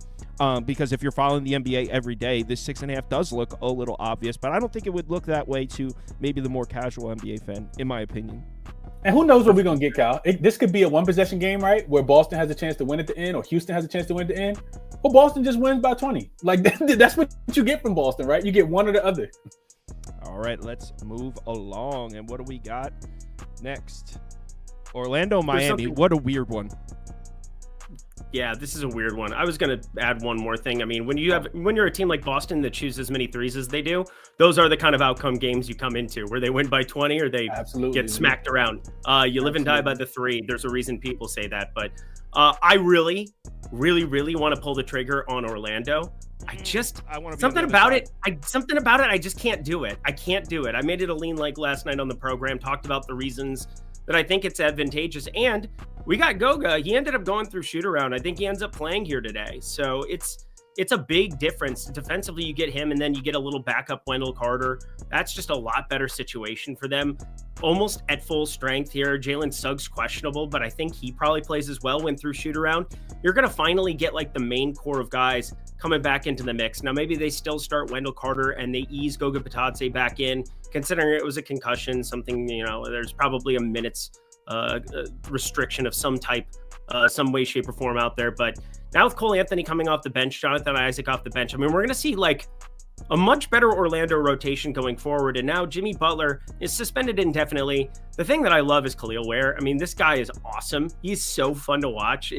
Because if you're following the NBA every day, this 6.5 does look a little obvious, but I don't think it would look that way to maybe the more casual NBA fan, in my opinion. And who knows what we're going to get, Kyle? This could be a one-possession game, right, where Boston has a chance to win at the end or Houston has a chance to win at the end, or Boston just wins by 20. Like, that's what you get from Boston, right? You get one or the other. All right, let's move along. And what do we got next? Orlando, Miami. What a weird one. Yeah, this is a weird one. I was going to add one more thing. I mean, when you're a team like Boston that chooses as many threes as they do, those are the kind of outcome games you come into where they win by 20 or they get smacked around. You live and die by the 3. There's a reason people say that. But I really, really, really want to pull the trigger on Orlando. I want to something about it. I just can't do it. I can't do it. I made it a lean like last night on the program, talked about the reasons that I think it's advantageous. And we got Goga. He ended up going through shoot around. I think he ends up playing here today. So it's a big difference. Defensively, you get him, and then you get a little backup Wendell Carter. That's just a lot better situation for them. Almost at full strength here. Jalen Suggs questionable, but I think he probably plays as well when through shoot around. You're going to finally get like the main core of guys coming back into the mix. Now, maybe they still start Wendell Carter and they ease Goga Bitadze back in, considering it was a concussion, something, there's probably a minutes restriction of some type, some way, shape, or form out there. But now with Cole Anthony coming off the bench, Jonathan Isaac off the bench, I mean, we're going to see like a much better Orlando rotation going forward. And now Jimmy Butler is suspended indefinitely. The thing that I love is Khalil Ware. I mean, this guy is awesome. He's so fun to watch.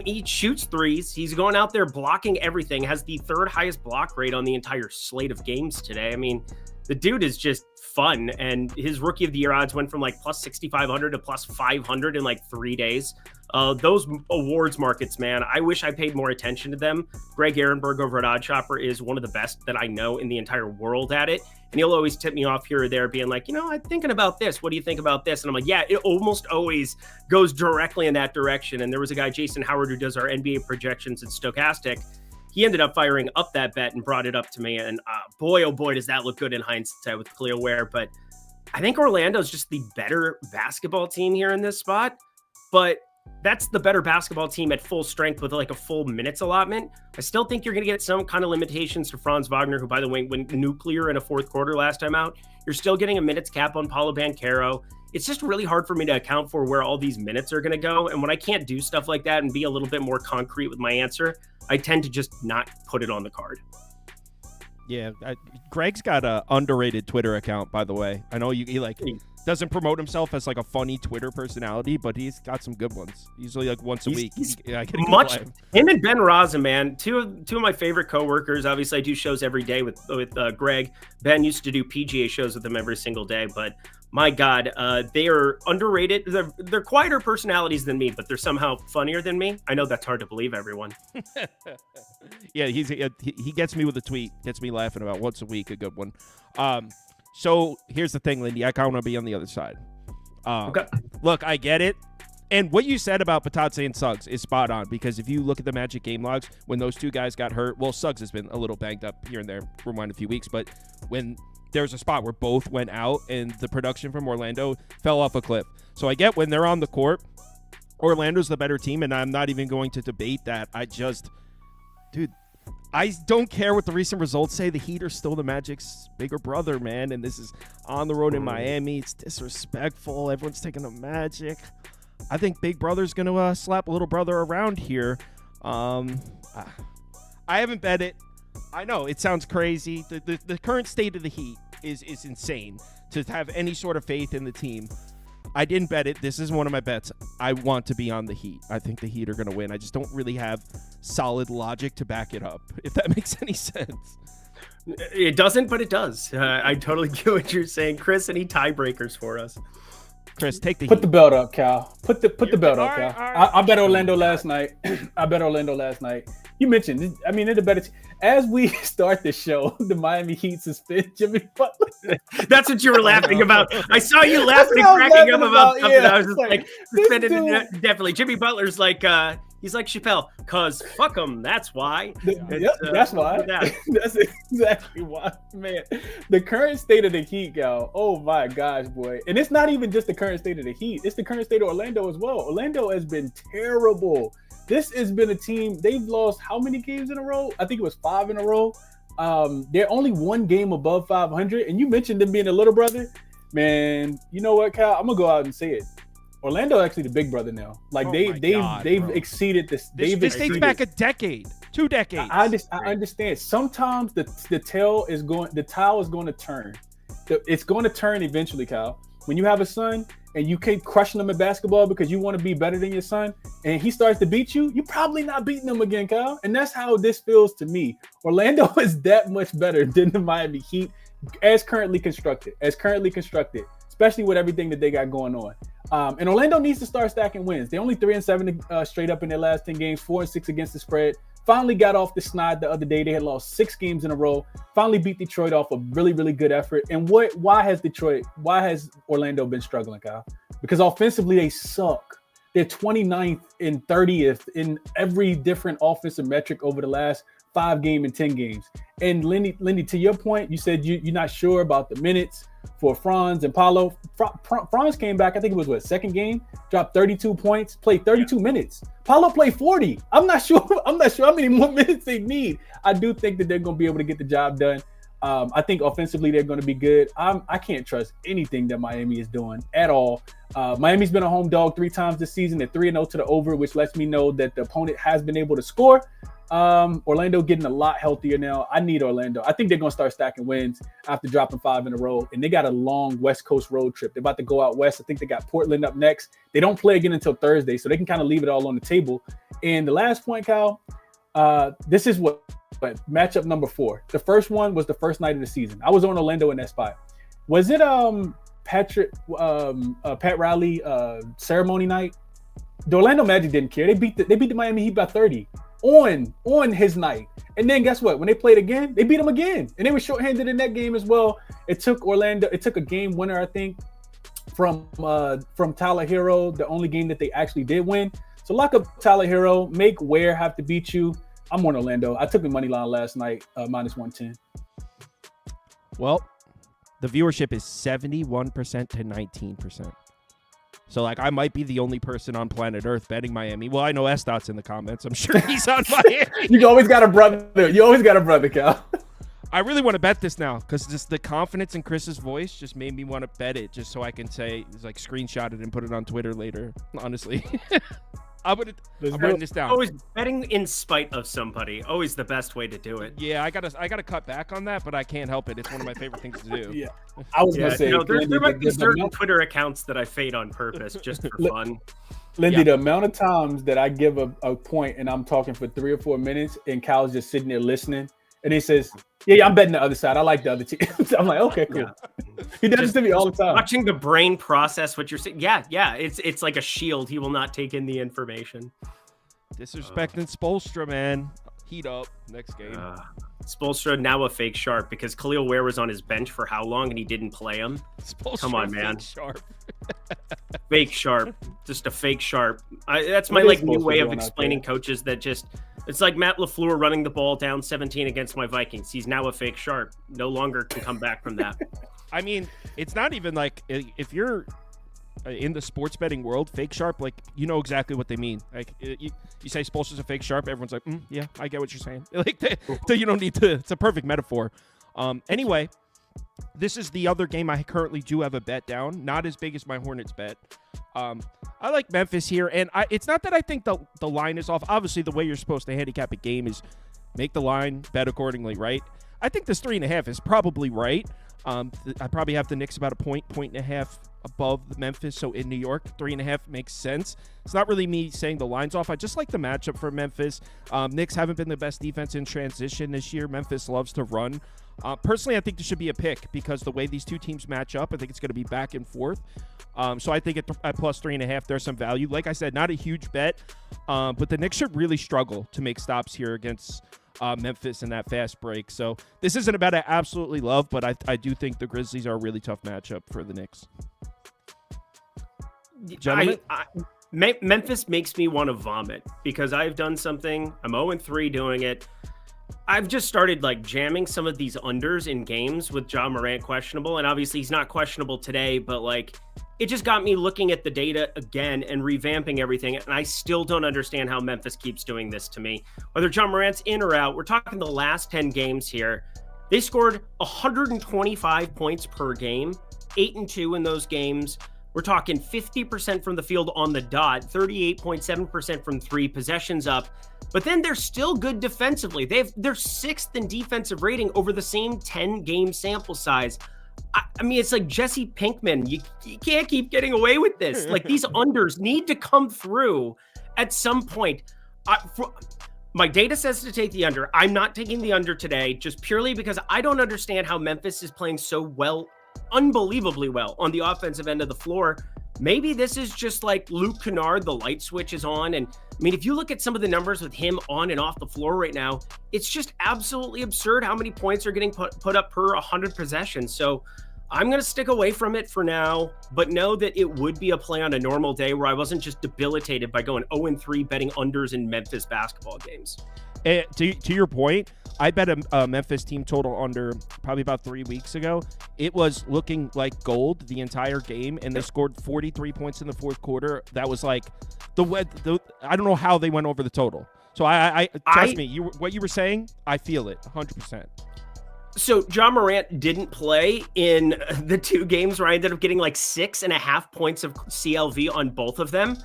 He shoots threes. He's going out there blocking everything, has the 3rd highest block rate on the entire slate of games today. I mean, the dude is just fun. And his rookie of the year odds went from like plus 6,500 to plus 500 in like 3 days. Those awards markets, man, I wish I paid more attention to them. Greg Ehrenberg over at OddsShopper is one of the best that I know in the entire world at it. And he'll always tip me off here or there being like, I'm thinking about this. What do you think about this? And I'm like, yeah, it almost always goes directly in that direction. And there was a guy, Jason Howard, who does our NBA projections at Stochastic. He ended up firing up that bet and brought it up to me. And boy, oh boy, does that look good in hindsight with Khalil Ware. But I think Orlando's just the better basketball team here in this spot. But that's the better basketball team at full strength with like a full minutes allotment. I still think you're going to get some kind of limitations to Franz Wagner, who, by the way, went nuclear in a fourth quarter last time out. You're still getting a minutes cap on Paolo Banchero. It's just really hard for me to account for where all these minutes are going to go. And when I can't do stuff like that and be a little bit more concrete with my answer, I tend to just not put it on the card. Yeah, Greg's got a underrated Twitter account, by the way. I know he doesn't promote himself as like a funny Twitter personality, but he's got some good ones. Usually like once a week. Him and Ben Raza, man, two of my favorite coworkers. Obviously, I do shows every day with Greg. Ben used to do PGA shows with him every single day, but my God, they are underrated. They're quieter personalities than me, but they're somehow funnier than me. I know that's hard to believe, everyone. Yeah, he gets me with a tweet, gets me laughing about once a week, a good one. So here's the thing, Lindy. I kind of want to be on the other side. Okay. Look, I get it. And what you said about Patatse and Suggs is spot on, because if you look at the Magic game logs, when those two guys got hurt, well, Suggs has been a little banged up here and there, rewind a few weeks, but when there's a spot where both went out and the production from Orlando fell off a cliff. So I get when they're on the court, Orlando's the better team, and I'm not even going to debate that. I don't care what the recent results say. The Heat are still the Magic's bigger brother, man, and this is on the road in Miami. It's disrespectful. Everyone's taking the Magic. I think Big Brother's going to slap little brother around here. I haven't bet it. I know it sounds crazy. The current state of the Heat is insane to have any sort of faith in the team. I didn't bet it. This is one of my bets. I want to be on the Heat. I think the Heat are going to win. I just don't really have solid logic to back it up, if that makes any sense. It doesn't, but it does. I totally get what you're saying. Chris, any tiebreakers for us? Chris, take the Put Heat. the belt up, Cal. Put the belt up, All Cal. right. I bet Orlando last night. You mentioned, I mean, they're the better team. As we start the show, the Miami Heat suspend Jimmy Butler. That's what you were laughing about. I saw you laughing, cracking up about something. Yeah, I was just like suspended dude. definitely. Jimmy Butler's like, he's like Chappelle, cause fuck him. That's why. Yep, that's why. That's exactly why, man. The current state of the Heat, Cal. Oh my gosh, boy. And it's not even just the current state of the Heat. It's the current state of Orlando as well. Orlando has been terrible. This has been a team, they've lost how many games in a row? I think it was 5 in a row. They're only one game above 500. And you mentioned them being a little brother. Man, you know what, Cal? I'm going to go out and say it. Orlando actually the big brother now. Like they've exceeded this. This dates back a decade, 2 decades. I understand. Sometimes the tile is going to turn. It's going to turn eventually, Cal. When you have a son and you keep crushing him in basketball because you want to be better than your son, and he starts to beat you, you're probably not beating him again, Kyle. And that's how this feels to me. Orlando is that much better than the Miami Heat as currently constructed, especially with everything that they got going on. And Orlando needs to start stacking wins. They're only 3-7 straight up in their last 10 games, 4-6 against the spread. Finally got off the snide the other day. They had lost 6 games in a row. Finally beat Detroit off a really, really good effort. And why has Orlando been struggling, Kyle? Because offensively, they suck. They're 29th and 30th in every different offensive metric over the last 5 game and 10 games. And Lindy, to your point, you said you're not sure about the minutes for Franz and Paolo. Franz came back, I think it was second game, dropped 32 points, played 32 minutes. Paolo played 40. I'm not sure how many more minutes they need. I do think that they're going to be able to get the job done. I think offensively they're going to be good. I can't trust anything that Miami is doing at all. Miami's been a home dog 3 times this season. They're 3-0 to the over, which lets me know that the opponent has been able to score. Orlando getting a lot healthier now. I need Orlando. I think they're going to start stacking wins after dropping 5 in a row. And they got a long West Coast road trip. They're about to go out west. I think they got Portland up next. They don't play again until Thursday, so they can kind of leave it all on the table. And the last point, Kyle, this is what matchup number 4. The first one was the first night of the season. I was on Orlando in that spot. Was it Pat Riley ceremony night? The Orlando Magic didn't care. They beat the Miami Heat by 30 on his night. And then guess what? When they played again, they beat them again. And they were shorthanded in that game as well. It took a game winner, I think, from Tyler Hero, the only game that they actually did win. So lock up Tyler Hero, make Ware have to beat you. I'm on Orlando. I took the money line last night, minus 110. Well, the viewership is 71% to 19%. So, like, I might be the only person on planet Earth betting Miami. Well, I know S-Dot's in the comments. I'm sure he's on Miami. You always got a brother. You always got a brother, Cal. I really want to bet this now because just the confidence in Chris's voice just made me want to bet it just so I can say, like, screenshot it and put it on Twitter later, honestly. I'm writing this down. Always betting in spite of somebody. Always the best way to do it. Yeah, I gotta cut back on that, but I can't help it. It's one of my favorite things to do. Yeah, I was gonna say, there might be certain Twitter accounts that I fade on purpose just for fun. Lindy, the amount of times that I give a point and I'm talking for 3 or 4 minutes and Cal's just sitting there listening, and he says, "Yeah, I'm betting the other side. I like the other team." I'm like, "Okay, cool." Yeah. He does this to me all the time. Watching the brain process what you're saying. Yeah. It's like a shield. He will not take in the information. Disrespecting Spoelstra, man. Heat up next game. Spoelstra now a fake sharp because Khalil Ware was on his bench for how long and he didn't play him? Spoelstra, come on, man. Fake sharp. Fake sharp. Just a fake sharp. That's my new way of explaining coaches that just it's like Matt LaFleur running the ball down 17 against my Vikings. He's now a fake sharp. No longer can come back from that. I mean, it's not even like if you're in the sports betting world, fake sharp, like, you know exactly what they mean. Like, you say Spoelstra's a fake sharp, everyone's like, yeah, I get what you're saying. Like, so you don't need to. It's a perfect metaphor. Anyway, this is the other game I currently do have a bet down. Not as big as my Hornets bet. I like Memphis here, and it's not that I think the line is off. Obviously, the way you're supposed to handicap a game is make the line, bet accordingly, right? I think this 3.5 is probably right. I probably have the Knicks about a point and a half above Memphis, so in New York, 3.5 makes sense. It's not really me saying the line's off. I just like the matchup for Memphis. Knicks haven't been the best defense in transition this year. Memphis loves to run. Personally, I think this should be a pick because the way these two teams match up, I think it's going to be back and forth. So I think at plus 3.5, there's some value. Like I said, not a huge bet, but the Knicks should really struggle to make stops here against Memphis in that fast break. So this isn't a bet I absolutely love, but I do think the Grizzlies are a really tough matchup for the Knicks. Gentlemen? Memphis makes me want to vomit because I've done something. I'm 0-3 doing it. I've just started like jamming some of these unders in games with Ja Morant questionable. And obviously he's not questionable today, but like it just got me looking at the data again and revamping everything. And I still don't understand how Memphis keeps doing this to me. Whether Ja Morant's in or out, we're talking the last 10 games here. They scored 125 points per game, 8-2 in those games. We're talking 50% from the field on the dot, 38.7% from three, possessions up. But then they're still good defensively. They're sixth in defensive rating over the same 10-game sample size. I mean, it's like Jesse Pinkman. You can't keep getting away with this. Like, these unders need to come through at some point. My data says to take the under. I'm not taking the under today just purely because I don't understand how Memphis is playing so well, unbelievably well on the offensive end of the floor. Maybe this is just like Luke Kennard, the light switch is on. And I mean, if you look at some of the numbers with him on and off the floor right now, it's just absolutely absurd how many points are getting put up per 100 possessions. So I'm going to stick away from it for now, but know that it would be a play on a normal day where I wasn't just debilitated by going 0-3 betting unders in Memphis basketball games. To your point, I bet a Memphis team total under probably about 3 weeks ago. It was looking like gold the entire game, and they scored 43 points in the fourth quarter. That was like I don't know how they went over the total. So I trust me, what you were saying, I feel it 100%. So Ja Morant didn't play in the two games where I ended up getting like 6.5 points of CLV on both of them.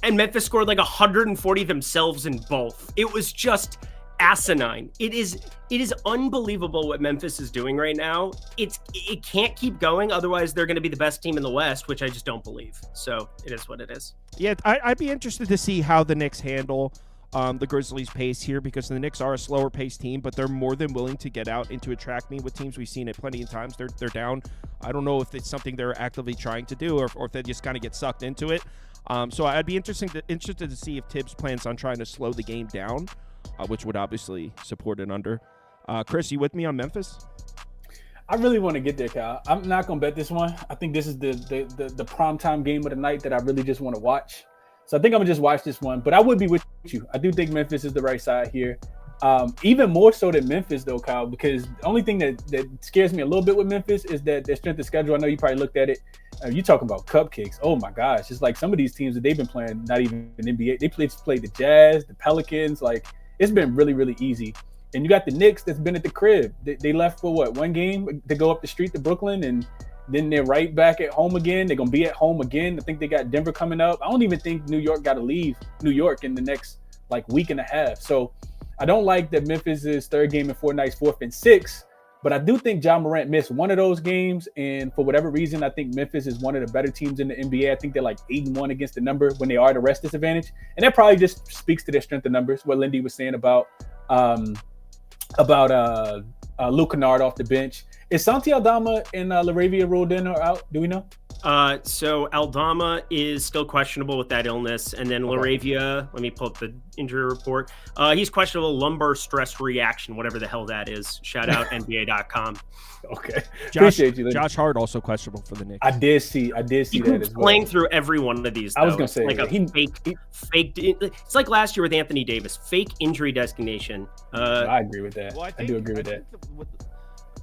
And Memphis scored like 140 themselves in both. It was just asinine. It is unbelievable what Memphis is doing right now. It can't keep going. Otherwise, they're going to be the best team in the West, which I just don't believe. So it is what it is. Yeah, I'd be interested to see how the Knicks handle the Grizzlies' pace here, because the Knicks are a slower paced team, but they're more than willing to get out and to attract me with teams. We've seen it plenty of times. They're down. I don't know if it's something they're actively trying to do or if they just kind of get sucked into it. So I'd be interested to see if Tibbs plans on trying to slow the game down, which would obviously support an under. Chris, you with me on Memphis? I really want to get there, Kyle. I'm not going to bet this one. I think this is the primetime game of the night that I really just want to watch. So I think I'm going to just watch this one. But I would be with you. I do think Memphis is the right side here. Even more so than Memphis, though, Kyle, because the only thing that scares me a little bit with Memphis is that their strength of schedule. I know you probably looked at it. You talking about cupcakes. Oh, my gosh. It's like some of these teams that they've been playing, not even in NBA. They played the Jazz, the Pelicans. Like, it's been really, really easy. And you got the Knicks that's been at the crib. They left for, one game to go up the street to Brooklyn, and then they're right back at home again. They're going to be at home again. I think they got Denver coming up. I don't even think New York got to leave New York in the next, week and a half. So I don't like that Memphis is third game in 4 nights, fourth and 6. But I do think Ja Morant missed one of those games. And for whatever reason, I think Memphis is one of the better teams in the NBA. I think they're 8-1 against the number when they are at a rest disadvantage. And that probably just speaks to their strength of numbers, what Lindy was saying about Luke Kennard off the bench. Is Santi Aldama and LaRavia ruled in or out? Do we know? So Aldama is still questionable with that illness, and then LaRavia, let me pull up the injury report. He's questionable lumbar stress reaction, whatever the hell that is. Shout out NBA.com. Okay, appreciate you. Josh Hart also questionable for the Knicks. I did see that as well. Playing through every one of these. Though. I was gonna say fake. It's like last year with Anthony Davis, fake injury designation. I agree with that. Well, I do agree with that.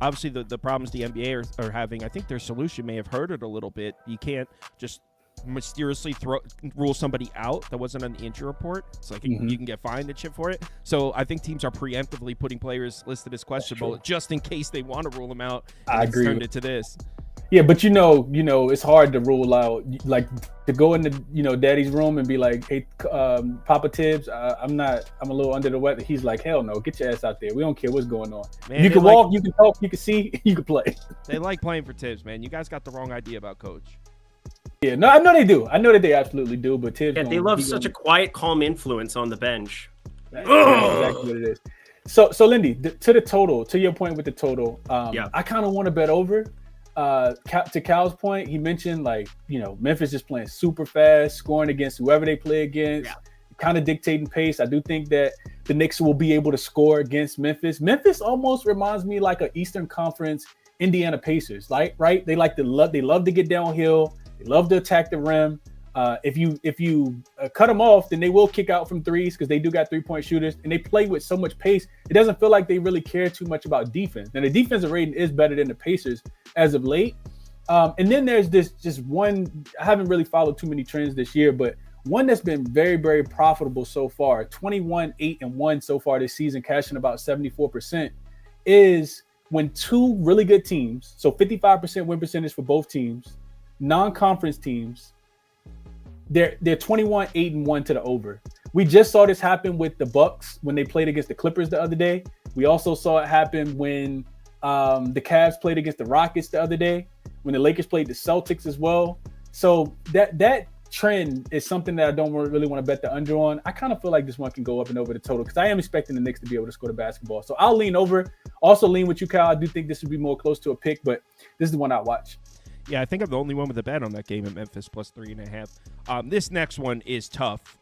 Obviously, the problems the NBA are having, I think their solution may have hurt it a little bit. You can't just mysteriously rule somebody out that wasn't on the injury report. It's like you can get fined and shit for it. So I think teams are preemptively putting players listed as questionable just in case they want to rule them out. I agree. Turned it to this. Yeah, but it's hard to rule out, to go into Daddy's room and be like, hey, Papa Tibbs, I'm a little under the weather. He's like, hell no, get your ass out there. We don't care what's going on. Man, you can walk, you can talk, you can see, you can play. They like playing for Tibbs, man. You guys got the wrong idea about Coach. Yeah, no, I know they do. I know that they absolutely do. But Tibbs, they love such a quiet, calm influence on the bench. That's exactly what it is. So Lindy, to your point with the total, I kind of want to bet over. To Cal's point, he mentioned Memphis is playing super fast, scoring against whoever they play against, kind of dictating pace. I do think that the Knicks will be able to score against Memphis. Memphis almost reminds me like an Eastern Conference Indiana Pacers, right? They love to get downhill. They love to attack the rim. If you cut them off, then they will kick out from threes because they do got 3-point shooters, and they play with so much pace. It doesn't feel like they really care too much about defense. Now, the defensive rating is better than the Pacers as of late. And then there's just one, I haven't really followed too many trends this year, but one that's been very, very profitable so far, 21-8-1 so far this season, cashing about 74%, is when two really good teams, so 55% win percentage for both teams, non-conference teams, they're 21-8-1 to the over. We just saw this happen with the Bucks when they played against the Clippers the other day. We also saw it happen when the Cavs played against the Rockets the other day, when the Lakers played the Celtics as well. So that trend is something that I don't really want to bet the under on. I kind of feel like this one can go up and over the total because I am expecting the Knicks to be able to score the basketball. So I'll lean over. Also lean with you, Kyle. I do think this would be more close to a pick, but this is the one I watch. Yeah, I think I'm the only one with a bet on that game at Memphis plus 3.5. This next one is tough.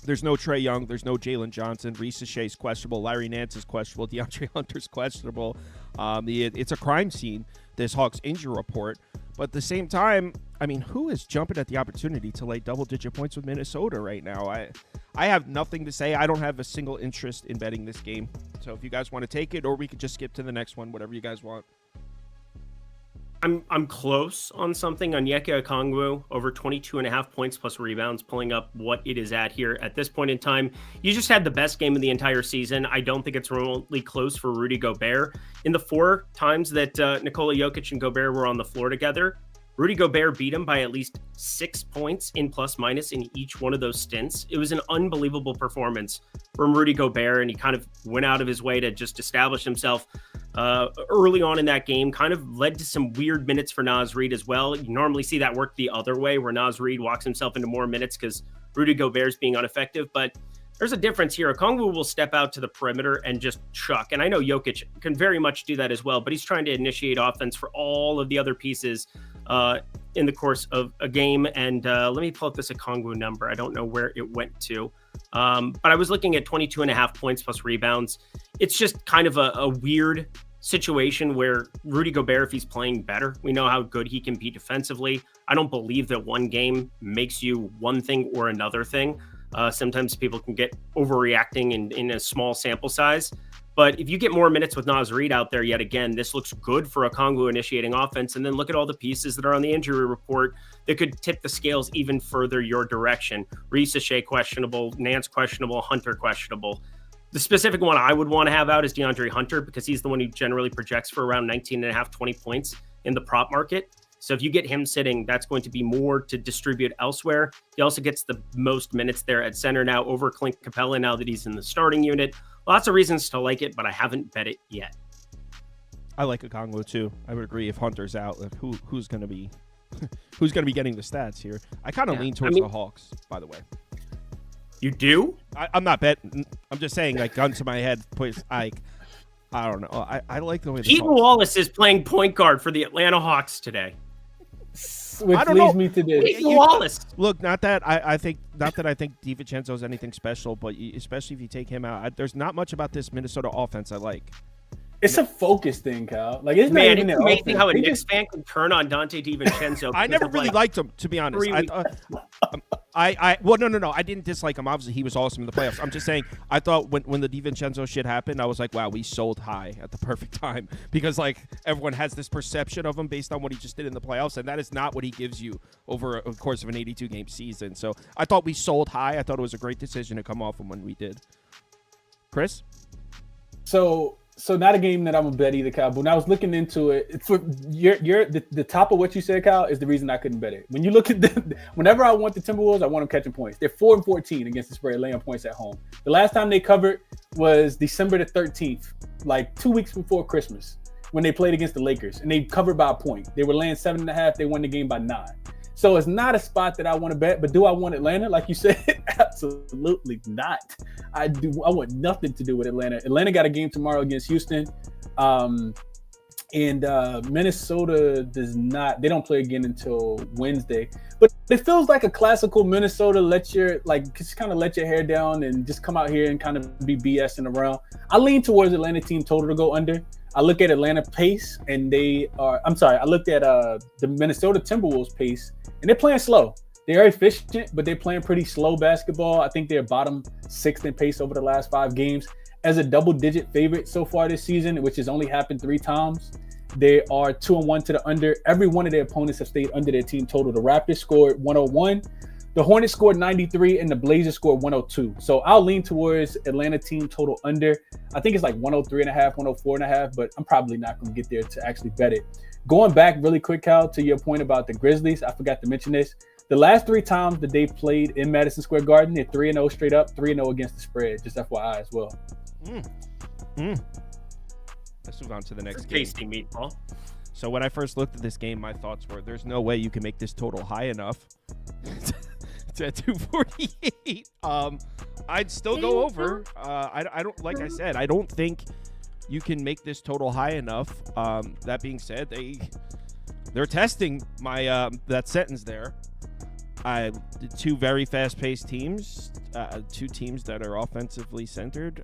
There's no Trae Young. There's no Jalen Johnson. Reese Shea's questionable. Larry Nance is questionable. DeAndre Hunter's questionable. It's a crime scene, this Hawks injury report. But at the same time, I mean, who is jumping at the opportunity to lay double-digit points with Minnesota right now? I have nothing to say. I don't have a single interest in betting this game. So if you guys want to take it, or we could just skip to the next one, whatever you guys want. I'm close on something on Onyeka Okongwu, over 22.5 points plus rebounds, pulling up what it is at here at this point in time. You just had the best game of the entire season. I don't think it's remotely close for Rudy Gobert. In the 4 times that Nikola Jokic and Gobert were on the floor together, Rudy Gobert beat him by at least 6 points in plus minus in each one of those stints. It was an unbelievable performance from Rudy Gobert, and he kind of went out of his way to just establish himself early on in that game. Kind of led to some weird minutes for Naz Reid as well. You normally see that work the other way, where Naz Reid walks himself into more minutes because Rudy Gobert's being ineffective. But there's a difference here. Okongwu will step out to the perimeter and just chuck. And I know Jokic can very much do that as well, but he's trying to initiate offense for all of the other pieces in the course of a game. And let me pull up this Okongwu number. I don't know where it went to. But I was looking at 22.5 points plus rebounds. It's just kind of a weird situation where Rudy Gobert, if he's playing better, we know how good he can be defensively. I don't believe that one game makes you one thing or another thing. Sometimes people can get overreacting in a small sample size. But if you get more minutes with Naz Reid out there yet again, this looks good for a Okongwu initiating offense. And then look at all the pieces that are on the injury report that could tip the scales even further your direction. Reese Shea questionable, Nance questionable, Hunter questionable. The specific one I would want to have out is DeAndre Hunter, because he's the one who generally projects for around 19.5, 20 points in the prop market. So if you get him sitting, that's going to be more to distribute elsewhere. He also gets the most minutes there at center now over Clint Capella now that he's in the starting unit. Lots of reasons to like it, but I haven't bet it yet. I like Okongwu too. I would agree if Hunter's out, like who's going to be who's going to be getting the stats here. I kind of lean towards the Hawks, by the way. You do? I'm not betting. I'm just saying, like, gun to my head, please. I don't know. I like the way the Keaton Hawks. Wallace is playing point guard for the Atlanta Hawks today. Which I don't leads know. me to this. Keaton Wallace. Look, not that I think DiVincenzo is anything special, but especially if you take him out, there's not much about this Minnesota offense I like. It's a focus thing, Cal. Like, it's Man, not even it's their amazing offense. how a They Knicks just- fan can turn on Dante DiVincenzo. I never really liked him, to be honest. Well, no. I didn't dislike him. Obviously, he was awesome in the playoffs. I'm just saying, I thought when the DiVincenzo shit happened, I was like, wow, we sold high at the perfect time, because like everyone has this perception of him based on what he just did in the playoffs, and that is not what he gives you over a course of an 82-game season. So I thought we sold high. I thought it was a great decision to come off him when we did. Chris? So not a game that I'm gonna bet either, Kyle. But when I was looking into it, it's for the top of what you said, Kyle, is the reason I couldn't bet it. When you look at whenever I want the Timberwolves, I want them catching points. They're 4-14 against the spread, laying points at home. The last time they covered was December the 13th, like 2 weeks before Christmas, when they played against the Lakers, and they covered by a point. They were laying 7.5. They won the game by 9. So it's not a spot that I want to bet, but do I want Atlanta? Like you said, absolutely not. I want nothing to do with Atlanta. Atlanta got a game tomorrow against Houston. And Minnesota does not. They don't play again until Wednesday. But it feels like a classical Minnesota just kind of let your hair down and just come out here and kind of be BSing around. I lean towards Atlanta team total to go under. I look at Atlanta pace, and I looked at the Minnesota Timberwolves pace, and they're playing slow. They're efficient, but they're playing pretty slow basketball. I think they're bottom 6th in pace over the last 5 games. As a double-digit favorite so far this season, which has only happened 3 times, they are 2-1 to the under. Every one of their opponents have stayed under their team total. The Raptors scored 101. The Hornets scored 93, and the Blazers scored 102. So I'll lean towards Atlanta team total under. I think it's like 103.5, 104.5, but I'm probably not going to get there to actually bet it. Going back really quick, Cal, to your point about the Grizzlies, I forgot to mention this. The last 3 times that they've played in Madison Square Garden, they're 3-0 straight up, 3-0 against the spread. Just FYI as well. Let's move on to the next game. Tasty meatball. So when I first looked at this game, my thoughts were, there's no way you can make this total high enough. It's at 248. I'd still go over. I don't, like I said, I don't think you can make this total high enough. That being said, they're testing my that sentence there. 2 very fast-paced teams, 2 teams that are offensively centered.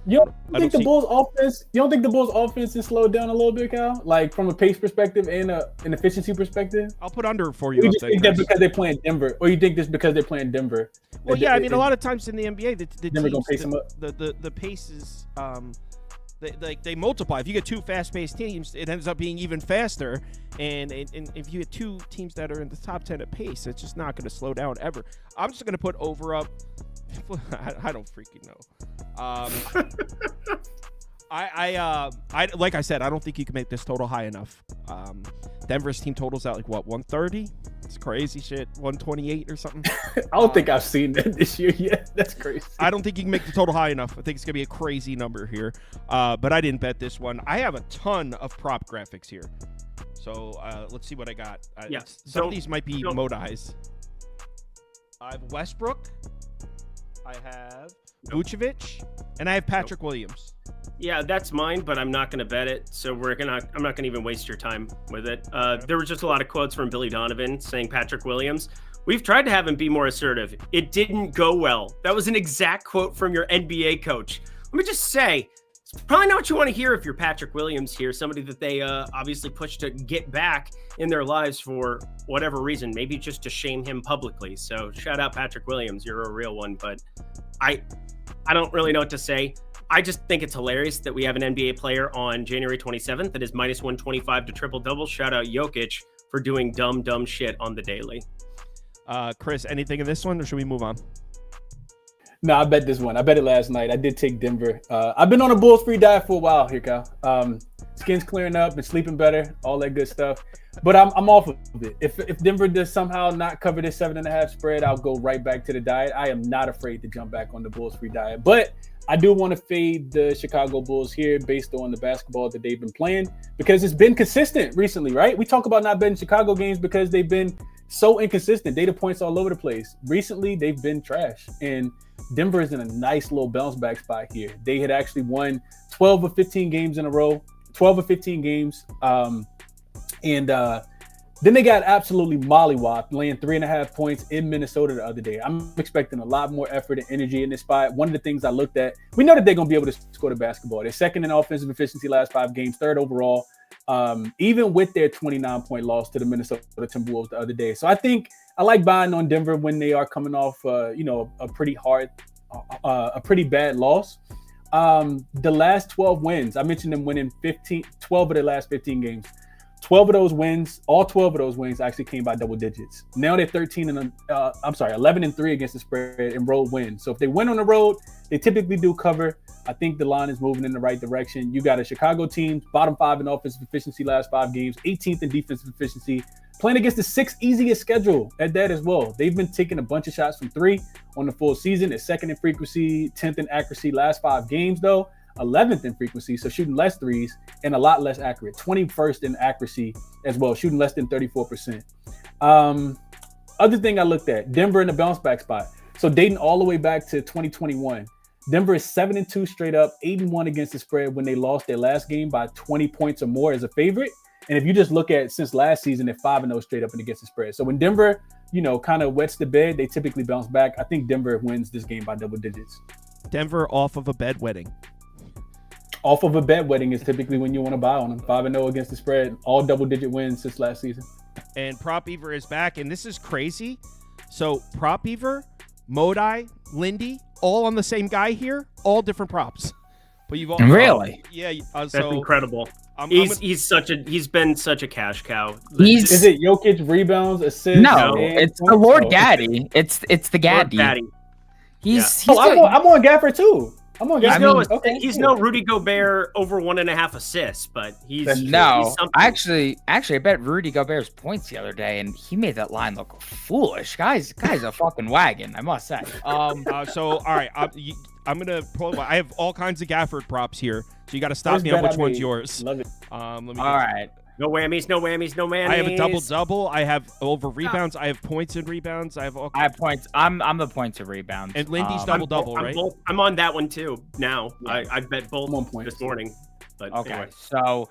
You don't think the Bulls' offense is slowed down a little bit, Cal? Like from a pace perspective and an efficiency perspective? I'll put under for you. Or you just think that because they're playing Denver, or you think this because they're playing Denver? Well, yeah, I mean, a lot of times in the NBA, the Denver teams, gonna pace them up. The pace is they multiply. If you get 2 fast-paced teams, it ends up being even faster. And if you get 2 teams that are in the top 10 at pace, it's just not going to slow down ever. I'm just going to put over up. I don't freaking know. I like I said, I don't think you can make this total high enough. Denver's team totals out like what, 130? It's crazy shit. 128 or something. I don't think I've seen that this year yet. That's crazy. I don't think you can make the total high enough. I think it's gonna be a crazy number here. But I didn't bet this one. I have a ton of prop graphics here. So let's see what I got. Some of these might be Modai's. I have Westbrook. I have Vucevic, and I have Patrick Williams. Yeah, that's mine, but I'm not going to bet it. So I'm not going to even waste your time with it. There was just a lot of quotes from Billy Donovan saying Patrick Williams. We've tried to have him be more assertive. It didn't go well. That was an exact quote from your NBA coach. Let me just say, It's probably not what you want to hear if you're Patrick Williams here, somebody that they obviously pushed to get back in their lives for whatever reason, maybe just to shame him publicly. So shout out Patrick Williams, you're a real one. But I don't really know what to say. I just think it's hilarious that we have an NBA player on January 27th that is minus 125 to triple-double. Shout out Jokic for doing dumb shit on the daily. Chris, anything in this one, or should we move on? No, I bet this one. I bet it last night. I did take Denver. I've been on a Bulls free diet for a while here, Kyle. Skin's clearing up, been sleeping better, all that good stuff. But I'm off of it. If Denver does somehow not cover this 7.5 spread, I'll go right back to the diet. I am not afraid to jump back on the Bulls free diet. But I do want to fade the Chicago Bulls here based on the basketball that they've been playing because it's been consistent recently, right? We talk about not betting Chicago games because they've been so inconsistent. Data points all over the place. Recently, they've been trash. And Denver is in a nice little bounce back spot here. They had actually won 12 or 15 games in a row, 12 or 15 games. Then they got absolutely mollywopped, laying 3.5 points in Minnesota the other day. I'm expecting a lot more effort and energy in this spot. One of the things I looked at, we know that they're going to be able to score the basketball. They're second in offensive efficiency last 5 games, third overall, even with their 29-point loss to the Minnesota Timberwolves the other day. So I think I like buying on Denver when they are coming off, a pretty bad loss. The last 12 wins, I mentioned them winning 12 of their last 15 games. 12 of those wins, all 12 of those wins actually came by double digits. Now they're 11-3 against the spread in road wins. So if they win on the road, they typically do cover. I think the line is moving in the right direction. You got a Chicago team, bottom 5 in offensive efficiency last 5 games, 18th in defensive efficiency, playing against the 6th easiest schedule at that as well. They've been taking a bunch of shots from 3 on the full season. They're 2nd in frequency, 10th in accuracy last 5 games though. 11th in frequency, so shooting less threes and a lot less accurate. 21st in accuracy as well, shooting less than 34%. Other thing I looked at, Denver in the bounce back spot. So dating all the way back to 2021, Denver is 7-2 straight up, 8-1 against the spread when they lost their last game by 20 points or more as a favorite. And if you just look at since last season, they're 5-0 straight up and against the spread. So when Denver, kind of wets the bed, they typically bounce back. I think Denver wins this game by double digits. Denver off of a bedwetting. Off of a bedwetting is typically when you want to buy on them. 5-0 against the spread, all double-digit wins since last season. And Prop Beaver is back, and this is crazy. So Prop Beaver, Modi, Lindy, all on the same guy here, all different props. But you've all really, that's incredible. He's been such a cash cow. Is it Jokic rebounds, assists? No, it's the Lord Gaddy. It's the Gaddy. I'm on Gafford too. He's no Rudy Gobert over 1.5 assists, but he's something. Actually, I bet Rudy Gobert's points the other day, and he made that line look foolish. Guy's a fucking wagon, I must say. So all right, I'm gonna pull. I have all kinds of Gafford props here, so you got to stop me on which one's yours. Love it. Let me. All right. No whammies, no whammies, no whammies. I have a double-double. I have over rebounds. I have points and rebounds. I have points. I'm the points and rebounds. And Lindy's double-double, right? I'm on that one too now. Yeah. I bet both 1 point this morning. But okay. Anyway. So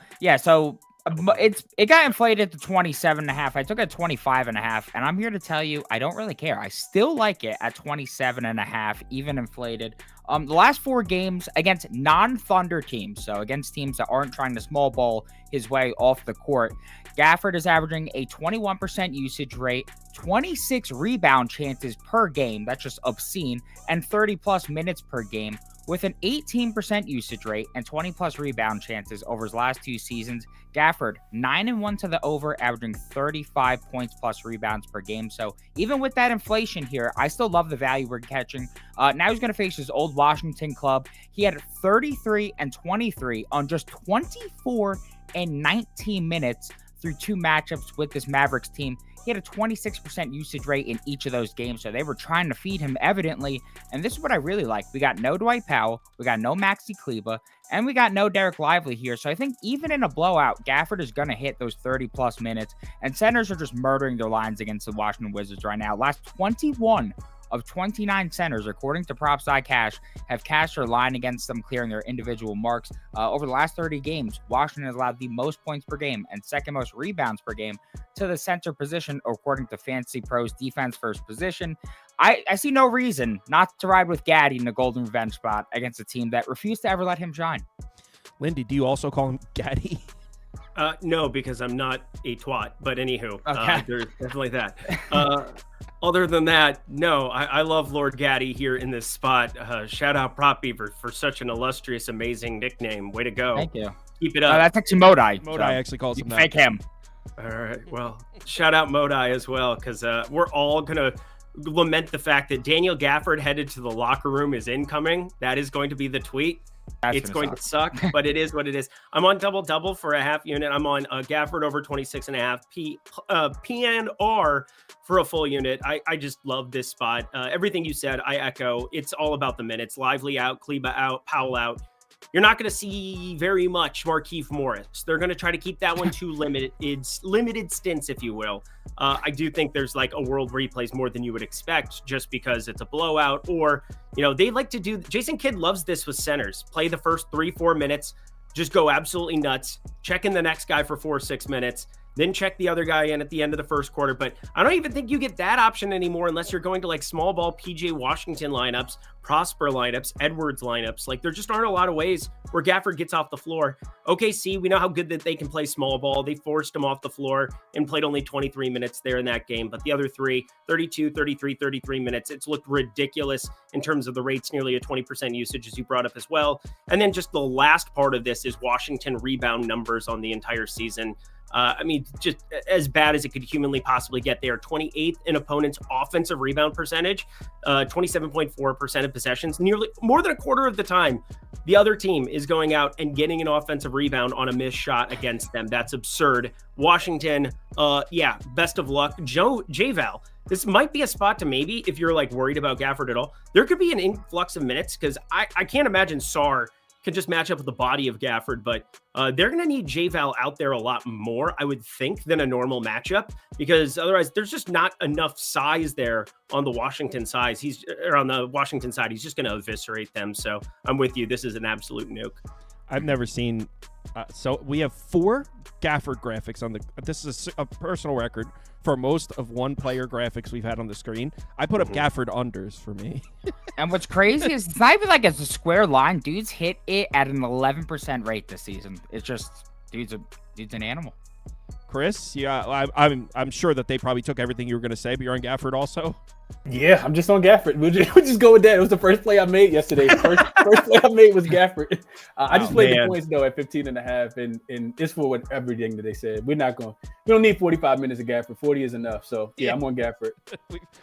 it got inflated to 27.5. I took it at 25.5, and I'm here to tell you I don't really care. I still like it at 27.5, even inflated. The last 4 games against non-Thunder teams, so against teams that aren't trying to small ball his way off the court, Gafford is averaging a 21% usage rate, 26 rebound chances per game, that's just obscene, and 30-plus minutes per game, with an 18% usage rate and 20-plus rebound chances over his last 2 seasons. Gafford, 9-1 to the over, averaging 35 points plus rebounds per game. So even with that inflation here, I still love the value we're catching. Now he's going to face his old Washington club. He had 33 and 23 on just 24 and 19 minutes through 2 matchups with this Mavericks team. He had a 26% usage rate in each of those games, so they were trying to feed him evidently, and this is what I really like. We got no Dwight Powell, we got no Maxi Kleber, and we got no Derek Lively here, so I think even in a blowout, Gafford is going to hit those 30-plus minutes, and centers are just murdering their lines against the Washington Wizards right now. Last 21 of 29 centers, according to Props.Cash, have cashed their line against them, clearing their individual marks. Over the last 30 games, Washington has allowed the most points per game and second most rebounds per game to the center position, according to Fantasy Pros defense first position. I see no reason not to ride with Gaddy in the golden revenge spot against a team that refused to ever let him shine. Lindy, do you also call him Gaddy? No, because I'm not a twat. But anywho, Okay. there's definitely that. Other than that, no, I love Lord Gaddy here in this spot. Shout out Prop Beaver for such an illustrious, amazing nickname. Way to go. Thank you. Keep it up. That's actually Modai. Modai actually calls him that. Fake him. All right. Well, shout out Modai as well, because we're all going to lament the fact that Daniel Gafford headed to the locker room is incoming. That is going to be the tweet. It's going to suck, but it is what it is. I'm on double for a half unit. I'm on Gafford over 26.5, PNR for a full unit. I just love this spot. Everything you said, I echo. It's all about the minutes. Lively out, Kleba out, Powell out. You're not going to see very much Markieff Morris. They're going to try to keep that one to limited stints, if you will. I do think there's like a world where he plays more than you would expect just because it's a blowout, or, they like to do. Jason Kidd loves this with centers. Play the first 3-4 minutes, just go absolutely nuts, check in the next guy for 4 or 6 minutes, then check the other guy in at the end of the first quarter. But I don't even think you get that option anymore unless you're going to like small ball PJ Washington lineups, Prosper lineups, Edwards lineups. Like there just aren't a lot of ways where Gafford gets off the floor. OKC, we know how good that they can play small ball. They forced him off the floor and played only 23 minutes there in that game. But the other three, 32, 33, 33 minutes, it's looked ridiculous in terms of the rates, nearly a 20% usage as you brought up as well. And then just the last part of this is Washington rebound numbers on the entire season. Just as bad as it could humanly possibly get. They are 28th in opponents' offensive rebound percentage, 27.4% of possessions, nearly more than a quarter of the time. The other team is going out and getting an offensive rebound on a missed shot against them. That's absurd. Washington, best of luck. J-Val, this might be a spot to maybe, if you're like worried about Gafford at all, there could be an influx of minutes because I can't imagine Sarr can just match up with the body of Gafford, but they're going to need J-Val out there a lot more, I would think, than a normal matchup, because otherwise there's just not enough size there on the Washington side. He's just going to eviscerate them. So I'm with you. This is an absolute nuke. I've never seen. So we have 4 Gafford graphics on the. This is a personal record for most of one-player graphics we've had on the screen. I put up Gafford unders for me. And what's crazy is it's not even like it's a square line. Dudes hit it at an 11% rate this season. It's just dude's an animal. Chris, yeah, I'm sure that they probably took everything you were going to say, but you're on Gafford also. Yeah, I'm just on Gafford. We'll just go with that. It was the first play I made yesterday. First play I made was Gafford. I just played the points though at 15.5, and it's for everything that they said. We don't need 45 minutes of Gafford. 40 is enough. So yeah, I'm on Gafford.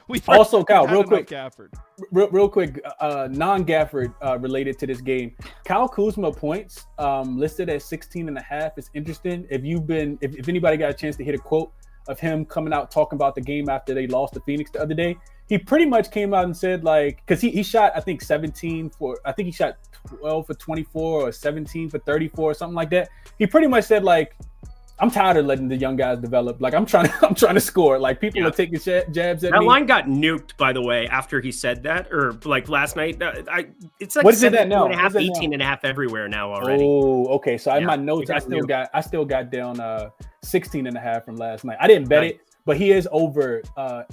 we also, Kyle, real quick, Gafford. Real quick, non-Gafford related to this game. Kyle Kuzma points listed at 16.5 is interesting. If anybody got a chance to hit a quote of him coming out talking about the game after they lost to Phoenix the other day, he pretty much came out and said, like, because he shot, I think, 12 for 24 or 17 for 34 or something like that. He pretty much said, like, I'm tired of letting the young guys develop. Like, I'm trying to score. Like, people are taking jabs at me. That line got nuked, by the way, after he said that, or like last night. It's like what is it that now? 18.5 everywhere now already. Oh, okay. So in my notes, I still got down 16.5 from last night. I didn't bet it, but he is over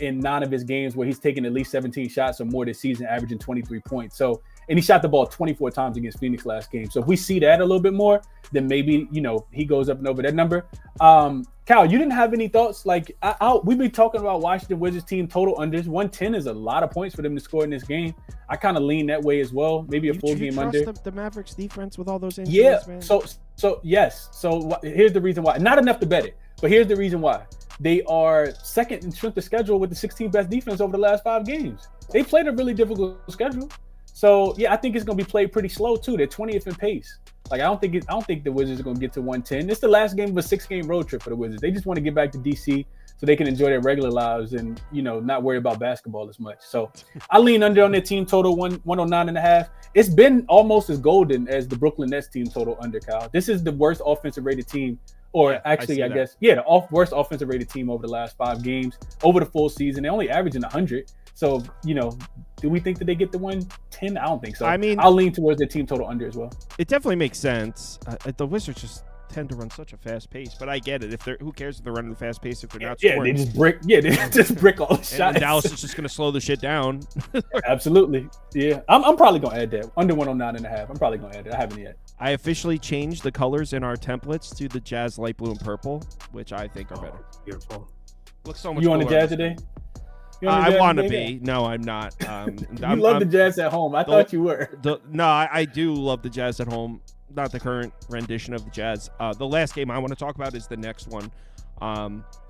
in 9 of his games where he's taken at least 17 shots or more this season, averaging 23 points. So, and he shot the ball 24 times against Phoenix last game. So if we see that a little bit more, then maybe, he goes up and over that number. Cal, you didn't have any thoughts? Like, we've been talking about Washington Wizards team total unders. 110 is a lot of points for them to score in this game. I kind of lean that way as well. Maybe a full game under. The Mavericks defense with all those injuries, yeah, man? So yes. So here's the reason why. Not enough to bet it, but here's the reason why. They are second in strength of schedule with the 16th best defense over the last 5 games. They played a really difficult schedule. So yeah, I think it's going to be played pretty slow too. They're 20th in pace. Like I don't think the Wizards are going to get to 110. It's the last game of a 6-game road trip for the Wizards. They just want to get back to DC so they can enjoy their regular lives and not worry about basketball as much. So I lean under on their team total 109.5. It's been almost as golden as the Brooklyn Nets team total under, Kyle. This is the worst offensive rated team Or Yeah, actually, I I guess, yeah, the worst offensive rated team over the last 5 games. Over the full season, they only averaging 100. So, do we think that they get to 110? I don't think so. I mean, I'll lean towards the team total under as well. It definitely makes sense. The Wizards just tend to run such a fast pace, but I get it. Who cares if they're running the fast pace if they're not scoring? They just brick. Yeah, they just brick all the shots. And Dallas is just going to slow the shit down. Absolutely. Yeah, I'm probably gonna add that under 109.5. I'm probably gonna add it. I haven't yet. I officially changed the colors in our templates to the Jazz light blue and purple, which I think are better. Beautiful. Looks so much. You on the cooler. Jazz today? I want to be. No, I'm not. You love the Jazz at home. I thought you were. I do love the Jazz at home. Not the current rendition of the Jazz. The last game I want to talk about is the next one. I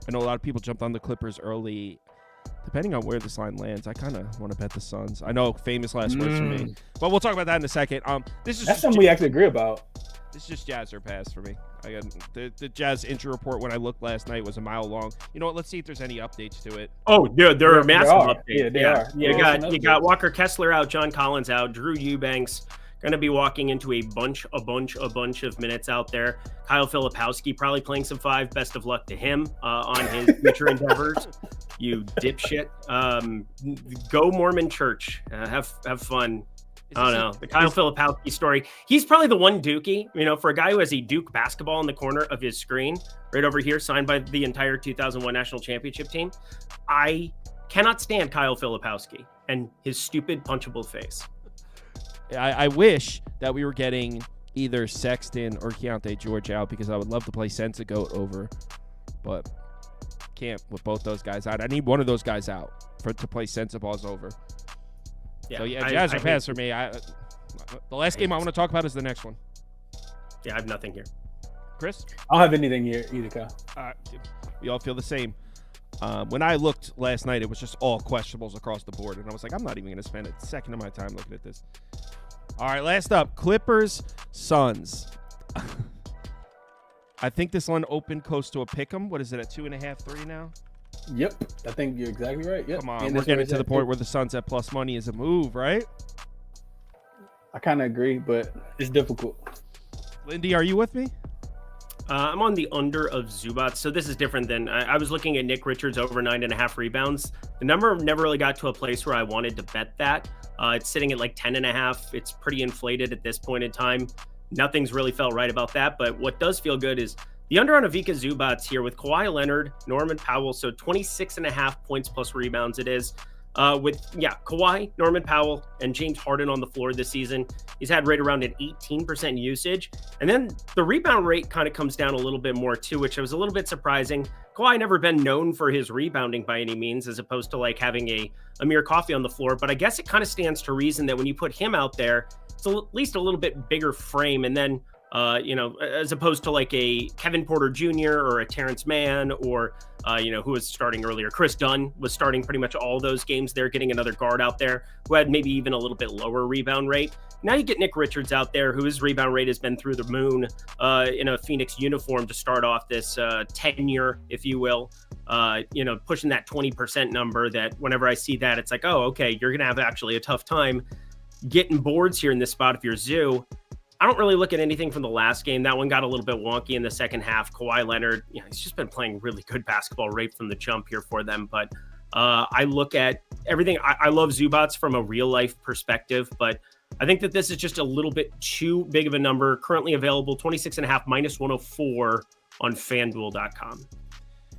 know a lot of people jumped on the Clippers early. Depending on where this line lands, I kind of want to bet the Suns. I know, famous last words for me, but we'll talk about that in a second. That's something we actually agree about. This is just Jazz or pass for me. I got the Jazz injury report when I looked last night was a mile long. You know what? Let's see if there's any updates to it. Oh, yeah, there are massive updates. Yeah, they are. You got Walker Kessler out, John Collins out, Drew Eubanks going to be walking into a bunch of minutes out there. Kyle Filipowski probably playing some 5. Best of luck to him on his future endeavors. You dipshit. Go Mormon Church. Have fun. I don't know. The Kyle Filipowski story. He's probably the one Dookie, for a guy who has a Duke basketball in the corner of his screen, right over here, signed by the entire 2001 national championship team. I cannot stand Kyle Filipowski and his stupid punchable face. I wish that we were getting either Sexton or Keontae George out because I would love to play Senza Goat over, but can't with both those guys out. I need one of those guys out to play Senza Balls over. Yeah, so Jazz or pass for me. The last game I want to talk about is the next one. Yeah, I have nothing here. Chris? I don't have anything here either, Kyle. We all feel the same. When I looked last night, it was just all questionables across the board, and I was like, I'm not even going to spend a second of my time looking at this. All right, last up, Clippers, Suns. I think this one opened close to a pick'em. What is it, at 2.5, 3 now? Yep, I think you're exactly right. Yep. Come on, we're getting to the point where the Suns at plus money is a move, right? I kind of agree, but it's difficult. Lindy, are you with me? I'm on the under of Zubats. So this is different than I was looking at Nick Richards over 9.5 rebounds. The number never really got to a place where I wanted to bet that. It's sitting at like 10.5. It's pretty inflated at this point in time. Nothing's really felt right about that. But what does feel good is the under on Ivica Zubats here with Kawhi Leonard, Norman Powell. So 26.5 points plus rebounds it is. Kawhi, Norman Powell, and James Harden on the floor this season. He's had right around an 18% usage. And then the rebound rate kind of comes down a little bit more too, which was a little bit surprising. Kawhi never been known for his rebounding by any means, as opposed to like having a Amir Coffey on the floor. But I guess it kind of stands to reason that when you put him out there, it's at least a little bit bigger frame. And then as opposed to like a Kevin Porter Jr. or a Terrence Mann or, who was starting earlier. Chris Dunn was starting pretty much all those games there, getting another guard out there who had maybe even a little bit lower rebound rate. Now you get Nick Richards out there, whose rebound rate has been through the moon in a Phoenix uniform to start off this tenure, if you will. Pushing that 20% number that whenever I see that, it's like, oh, okay, you're going to have actually a tough time getting boards here in this spot if you're Zoo. I don't really look at anything from the last game. That one got a little bit wonky in the second half. Kawhi Leonard, he's just been playing really good basketball right from the jump here for them. But I look at everything. I love Zubats from a real life perspective, but I think that this is just a little bit too big of a number. Currently available 26.5 minus 104 on FanDuel.com.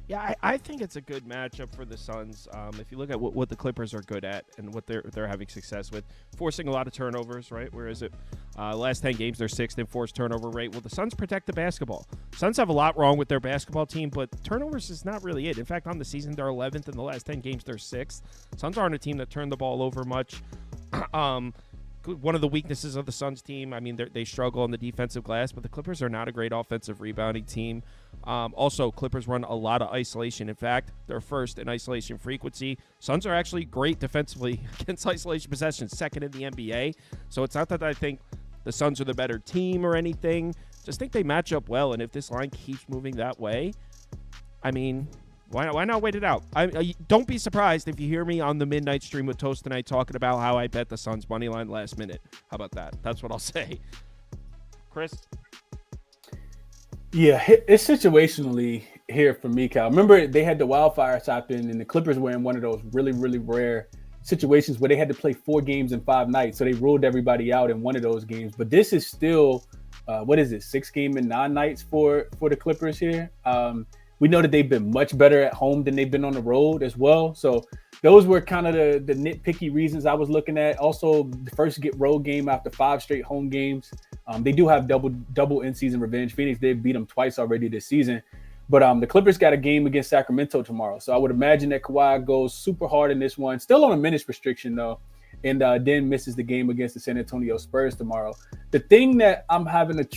Yeah, I think it's a good matchup for the Suns. If you look at what the Clippers are good at and what they're having success with, forcing a lot of turnovers, right? Where is it? Last 10 games, they're 6th in forced turnover rate. Well, the Suns protect the basketball. Suns have a lot wrong with their basketball team, but turnovers is not really it. In fact, on the season, they're 11th. In the last 10 games, they're 6th. Suns aren't a team that turned the ball over much. One of the weaknesses of the Suns team, I mean, they struggle on the defensive glass, but the Clippers are not a great offensive rebounding team. Also, Clippers run a lot of isolation. In fact, they're first in isolation frequency. Suns are actually great defensively against isolation possessions, second in the NBA. So it's not that I think the Suns are the better team or anything. Just think they match up well, and if this line keeps moving that way, I mean, why not wait it out? Don't be surprised if you hear me on the midnight stream with Toast tonight talking about how I bet the Suns money line last minute. How about that? That's what I'll say. Chris? Yeah, it's situationally here for me, Cal. Remember, they had the wildfires happen, and the Clippers were in one of those really, really rare situations where they had to play 4 games in 5 nights. So they ruled everybody out in one of those games. But this is still, 6 game in 9 nights for the Clippers here. We know that they've been much better at home than they've been on the road as well. So those were kind of the nitpicky reasons I was looking at. Also, the first road game after 5 straight home games. They do have double in-season revenge. Phoenix did beat them twice already this season. But the Clippers got a game against Sacramento tomorrow. So I would imagine that Kawhi goes super hard in this one. Still on a minutes restriction, though. And then misses the game against the San Antonio Spurs tomorrow. The thing that I'm having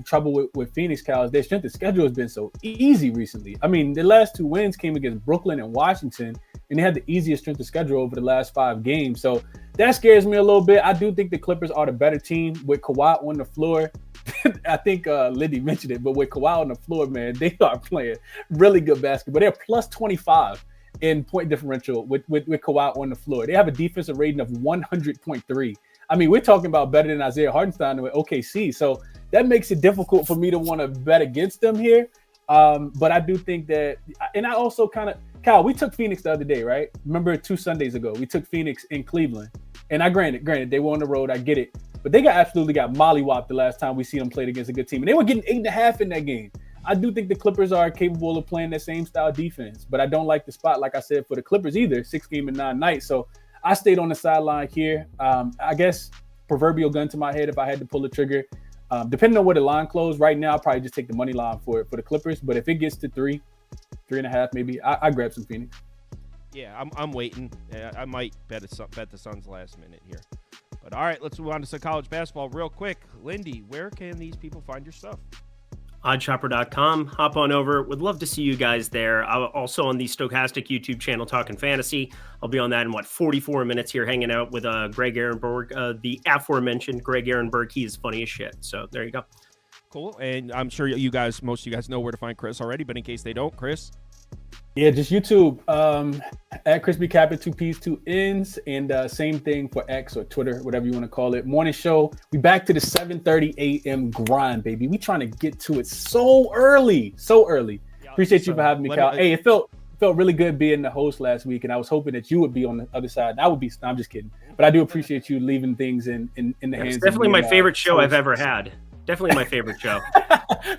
trouble with Phoenix, Cal, is their strength of schedule has been so easy recently. I mean, the last 2 wins came against Brooklyn and Washington, and they had the easiest strength of schedule over the last 5 games. So that scares me a little bit. I do think the Clippers are the better team with Kawhi on the floor. I think Lindy mentioned it, but with Kawhi on the floor, man, they are playing really good basketball. They're plus 25 in point differential with Kawhi on the floor. They have a defensive rating of 100.3. I mean, we're talking about better than Isaiah Hartenstein with OKC. So that makes it difficult for me to want to bet against them here. But I do think that, and I also Cal, we took Phoenix the other day, right? Remember 2 Sundays ago, we took Phoenix in Cleveland. And I granted, they were on the road. I get it. But they absolutely got mollywopped the last time we see them played against a good team. And they were getting 8.5 in that game. I do think the Clippers are capable of playing that same style defense, but I don't like the spot, like I said, for the Clippers either, 6 game in 9 nights. So I stayed on the sideline here. I guess proverbial gun to my head if I had to pull the trigger. Depending on where the line closed, right now, I'll probably just take the money line for the Clippers. But if it gets to 3.5, maybe, I grab some Phoenix. Yeah, I'm waiting. I might bet the Suns last minute here. But all right, let's move on to some college basketball real quick. Lindy, where can these people find your stuff? Oddshopper.com. Hop on over. Would love to see you guys there. I'm also on the Stochastic YouTube channel, Talking Fantasy. I'll be on that in 44 minutes here, hanging out with Greg Ehrenberg, the aforementioned Greg Ehrenberg. He is funny as shit. So there you go. Cool. And I'm sure most of you guys know where to find Chris already, but in case they don't, Chris. Yeah, just YouTube. At Crispy Capit, 2 P's, 2 N's, and same thing for X or Twitter, whatever you want to call it. Morning show. We back to the 7:30 a.m. grind, baby. We trying to get to it so early. Yeah, appreciate you for having me, Cal. Hey, it felt really good being the host last week, and I was hoping that you would be on the other side. That would be. I'm just kidding, but I do appreciate you leaving things in the hands. It's definitely my favorite show I've ever had. Definitely my favorite show.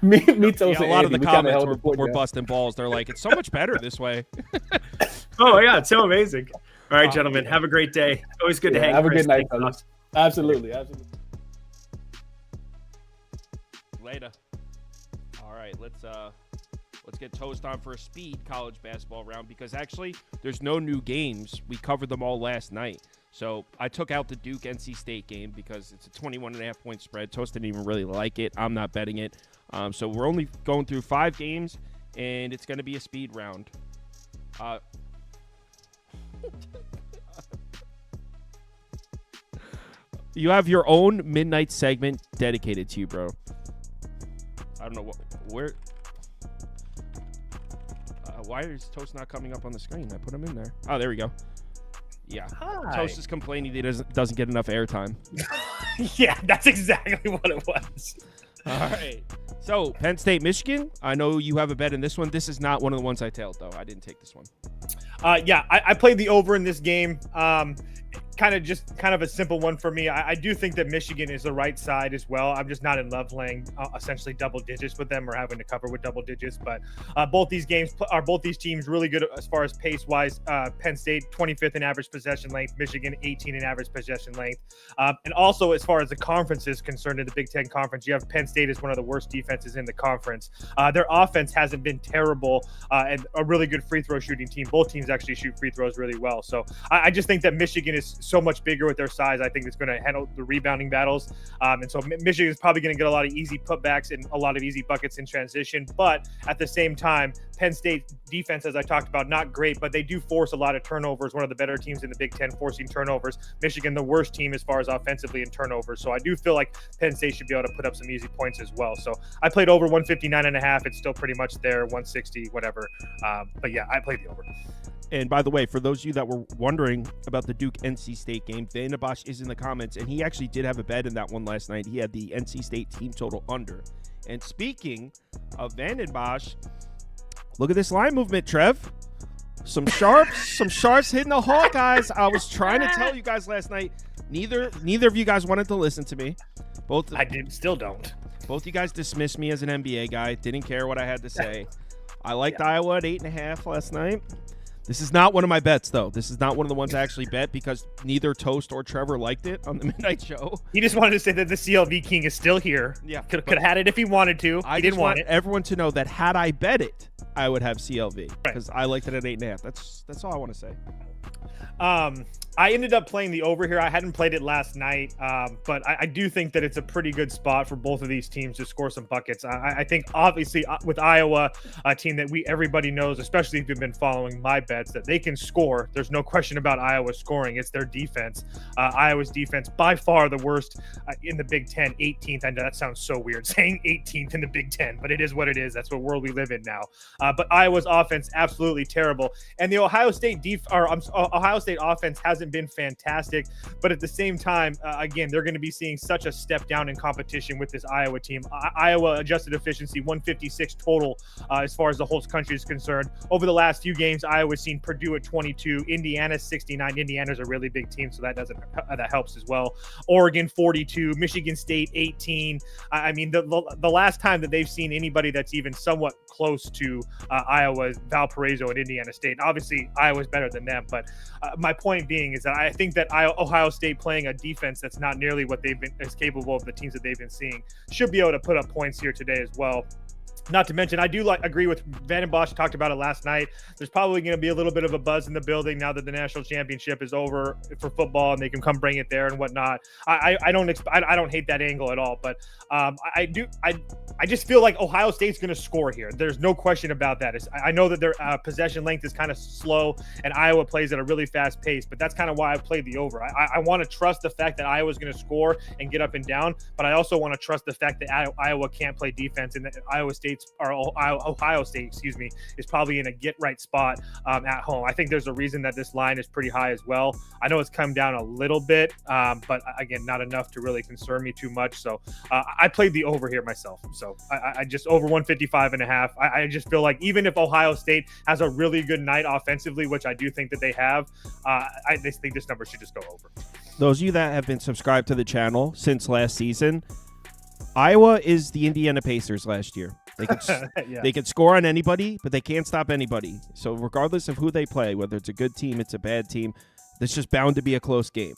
me Towson. Yeah, a lot of the comments were busting balls. They're like, it's so much better this way. Oh, yeah. It's so amazing. All right, gentlemen. Have a great day. Always good to hang. Have a good night, fellas. Absolutely. Later. All right, let's get Toast on for a speed college basketball round because actually there's no new games. We covered them all last night. So I took out the Duke-NC State game because it's a 21.5-point spread. Toast didn't even really like it. I'm not betting it. So we're only going through 5 games, and it's going to be a speed round. You have your own midnight segment dedicated to you, bro. I don't know where. Why is Toast not coming up on the screen? I put him in there. Oh, there we go. Yeah. Hi. Toast is complaining he doesn't get enough airtime. Yeah, that's exactly what it was. All right. So, Penn State, Michigan. I know you have a bet in this one. This is not one of the ones I tailed, though. I didn't take this one. Yeah, I played the over in this game. Kind of a simple one for me. I do think that Michigan is the right side as well. I'm just not in love playing essentially double digits with them or having to cover with double digits. But both these teams really good as far as pace wise. Penn State 25th in average possession length, Michigan 18 in average possession length. And also as far as the conference is concerned in the Big Ten Conference, you have Penn State as one of the worst defenses in the conference. Their offense hasn't been terrible and a really good free throw shooting team. Both teams actually shoot free throws really well. So I just think that Michigan is so much bigger with their size. I think it's going to handle the rebounding battles. And so Michigan is probably going to get a lot of easy putbacks and a lot of easy buckets in transition. But at the same time, Penn State defense, as I talked about, not great, but they do force a lot of turnovers. One of the better teams in the Big Ten forcing turnovers. Michigan, the worst team as far as offensively in turnovers. So I do feel like Penn State should be able to put up some easy points as well. So I played over 159.5. It's still pretty much there, 160, whatever. But yeah, I played the over. And by the way, for those of you that were wondering about the Duke-NC State game, Vanabosh is in the comments, and he actually did have a bet in that one last night. He had the NC State team total under And speaking of Van den Bosch, look at this line movement, Trev. Some sharps hitting the Hawkeyes. I was trying to tell you guys last night. Neither of you guys wanted to listen to me. Still don't. Both you guys dismissed me as an NBA guy. Didn't care what I had to say. I liked Iowa at 8.5 last night. This is not one of my bets, though. This is not one of the ones I actually bet because neither Toast or Trevor liked it on the midnight show. He just wanted to say that the CLV King is still here. Yeah, could have had it if he wanted to. I didn't want it. Everyone to know that had I bet it, I would have CLV because I liked it at 8.5. That's all I want to say. I ended up playing the over here. I hadn't played it last night, but I do think that it's a pretty good spot for both of these teams to score some buckets. I think obviously with Iowa, a team that everybody knows, especially if you've been following my bets, that they can score. There's no question about Iowa scoring. It's their defense. Iowa's defense by far the worst in the Big Ten, 18th. I know that sounds so weird saying 18th in the Big Ten, but it is what it is. That's what world we live in now. But Iowa's offense absolutely terrible, and the Ohio State offense hasn't been fantastic, but at the same time, again, they're going to be seeing such a step down in competition with this Iowa team. Iowa adjusted efficiency 156 total as far as the whole country is concerned. Over the last few games, Iowa's seen Purdue at 22, Indiana 69. Indiana's a really big team, so that helps as well. Oregon 42, Michigan State 18. I mean, the last time that they've seen anybody that's even somewhat close to Iowa is Valparaiso and Indiana State. Obviously, Iowa's better than them, but my point being is that I think that Ohio State playing a defense that's not nearly what they've been as capable of the teams that they've been seeing should be able to put up points here today as well. Not to mention, I do agree with Van den Bosch, talked about it last night. There's probably going to be a little bit of a buzz in the building now that the national championship is over for football and they can come bring it there and whatnot. I don't hate that angle at all, but I just feel like Ohio State's going to score here. There's no question about that. I know that their possession length is kind of slow and Iowa plays at a really fast pace, but that's kind of why I played the over. I want to trust the fact that Iowa's going to score and get up and down, but I also want to trust the fact that Iowa can't play defense and that Ohio State is probably in a get right spot at home. I think there's a reason that this line is pretty high as well. I know it's come down a little bit, but again, not enough to really concern me too much. So I played the over here myself. So I just over 155.5. I just feel like even if Ohio State has a really good night offensively, which I do think that they have, I think this number should just go over. Those of you that have been subscribed to the channel since last season, Iowa is the Indiana Pacers last year. They can score on anybody, but they can't stop anybody. So regardless of who they play, whether it's a good team, it's a bad team, it's just bound to be a close game.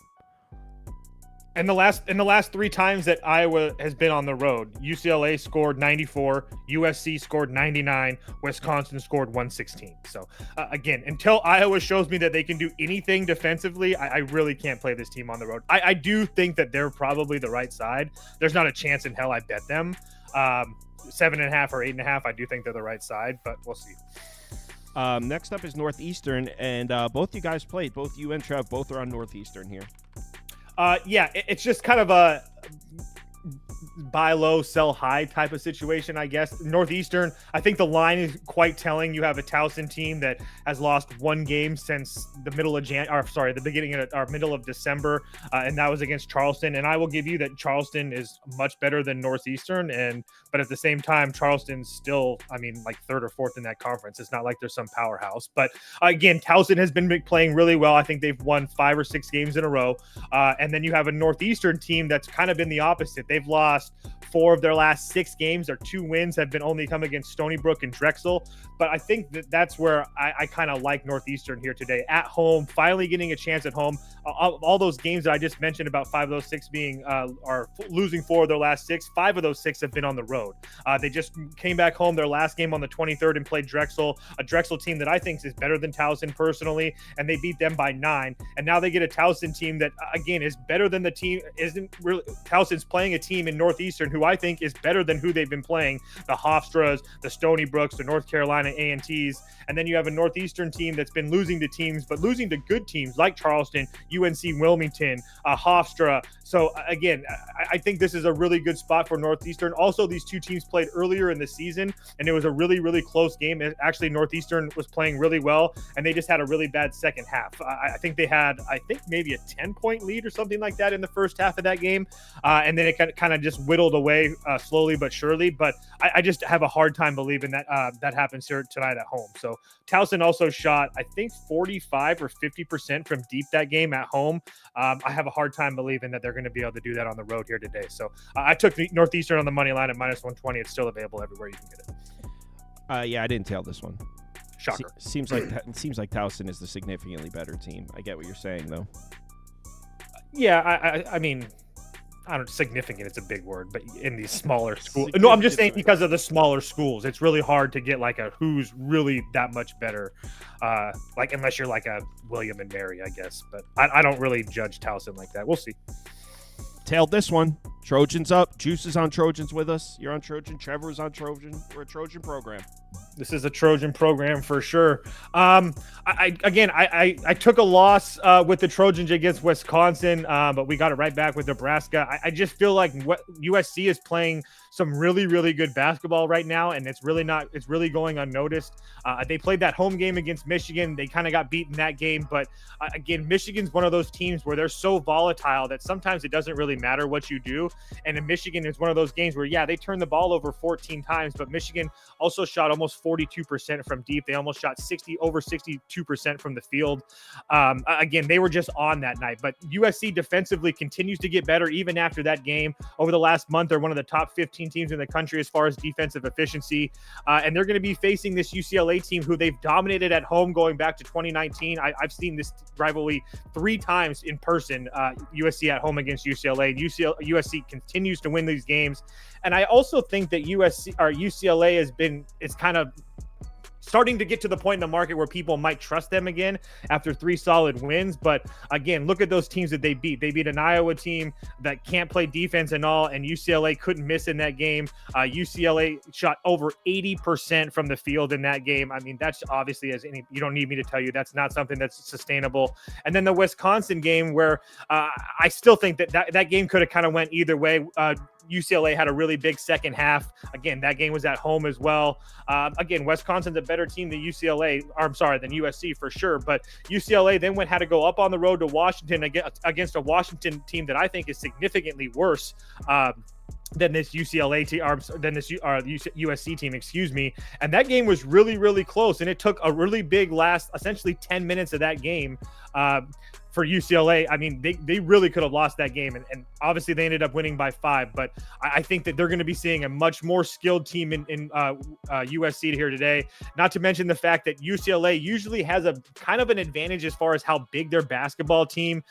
And the last three times that Iowa has been on the road, UCLA scored 94, USC scored 99, Wisconsin scored 116. So again, until Iowa shows me that they can do anything defensively, I really can't play this team on the road. I do think that they're probably the right side. There's not a chance in hell I bet them. 7.5 or 8.5, I do think they're the right side, but we'll see. Next up is Northeastern, and both you guys played. Both you and Trev both are on Northeastern here. It's just kind of a buy low, sell high type of situation, I guess. Northeastern, I think the line is quite telling. You have a Towson team that has lost one game since the middle of middle of December, and that was against Charleston. And I will give you that Charleston is much better than Northeastern, but at the same time, Charleston's still, like third or fourth in that conference. It's not like there's some powerhouse. But again, Towson has been playing really well. I think they've won 5 or 6 games in a row. And then you have a Northeastern team that's kind of been the opposite. They've lost 4 of their last 6 games. Their 2 wins have been only come against Stony Brook and Drexel. But I think that's where I kind of like Northeastern here today. At home, finally getting a chance at home. All those games that I just mentioned, about 5 of those 6 being are losing 4 of their last 6. 5 of those 6 have been on the road. They just came back home their last game on the 23rd and played Drexel, a Drexel team that I think is better than Towson personally, and they beat them by 9. And now they get a Towson team that, again, is better than the team. Isn't really Towson's playing a team in Northeastern who I think is better than who they've been playing, the Hofstras, the Stony Brooks, the North Carolina A&Ts. And then you have a Northeastern team that's been losing to teams, but losing to good teams like Charleston, UNC Wilmington, Hofstra. So again, I think this is a really good spot for Northeastern. Also, these two teams played earlier in the season, and it was a really, really close game. Actually, Northeastern was playing really well, and they just had a really bad second half. I think they had, maybe a 10-point lead or something like that in the first half of that game. And then it kind of just whittled away way slowly but surely. But I just have a hard time believing that that happens here tonight at home. So Towson also shot, I think, 45 or 50% from deep that game at home. I have a hard time believing that they're going to be able to do that on the road here today. So I took Northeastern on the money line at -120. It's still available everywhere you can get it. Yeah, I didn't tail this one. Shocker. Seems like Towson is the significantly better team. I get what you're saying, though. Yeah, I mean, I don't significant. It's a big word, but in these smaller schools. No, I'm just saying because of the smaller schools, it's really hard to get like a who's really that much better. Like unless you're like a William and Mary, I guess. But I don't really judge Towson like that. We'll see. Tailed this one. Trojans up. Juice is on Trojans with us. You're on Trojan. Trevor is on Trojan. We're a Trojan program. This is a Trojan program for sure. I took a loss with the Trojans against Wisconsin, but we got it right back with Nebraska. I just feel like USC is playing some really, really good basketball right now, and it's really going unnoticed. They played that home game against Michigan. They kind of got beaten that game, but again, Michigan's one of those teams where they're so volatile that sometimes it doesn't really matter what you do. And in Michigan, it's one of those games where, they turned the ball over 14 times, but Michigan also shot almost 42% from deep. They almost shot over 62% from the field. Again, they were just on that night, but USC defensively continues to get better even after that game. Over the last month, they're one of the top 15 teams in the country as far as defensive efficiency. And they're going to be facing this UCLA team who they've dominated at home going back to 2019. I've seen this rivalry 3 times in person, USC at home against UCLA. USC continues to win these games. And I also think that UCLA it's kind of starting to get to the point in the market where people might trust them again after 3 solid wins. But again, look at those teams that they beat. They beat an Iowa team that can't play defense and all, and UCLA couldn't miss in that game. UCLA shot over 80% from the field in that game. I mean, that's obviously, you don't need me to tell you, that's not something that's sustainable. And then the Wisconsin game where I still think that game could have kind of went either way. UCLA had a really big second half. Again, that game was at home as well. Again, Wisconsin's a better team than than USC for sure. But UCLA then had to go up on the road to Washington against a Washington team that I think is significantly worse than this UCLA team, than this USC team, excuse me. And that game was really, really close. And it took a really big last, essentially 10 minutes of that game for UCLA. I mean, they really could have lost that game. And obviously they ended up winning by 5. But I think that they're going to be seeing a much more skilled team in USC here today. Not to mention the fact that UCLA usually has a kind of an advantage as far as how big their basketball team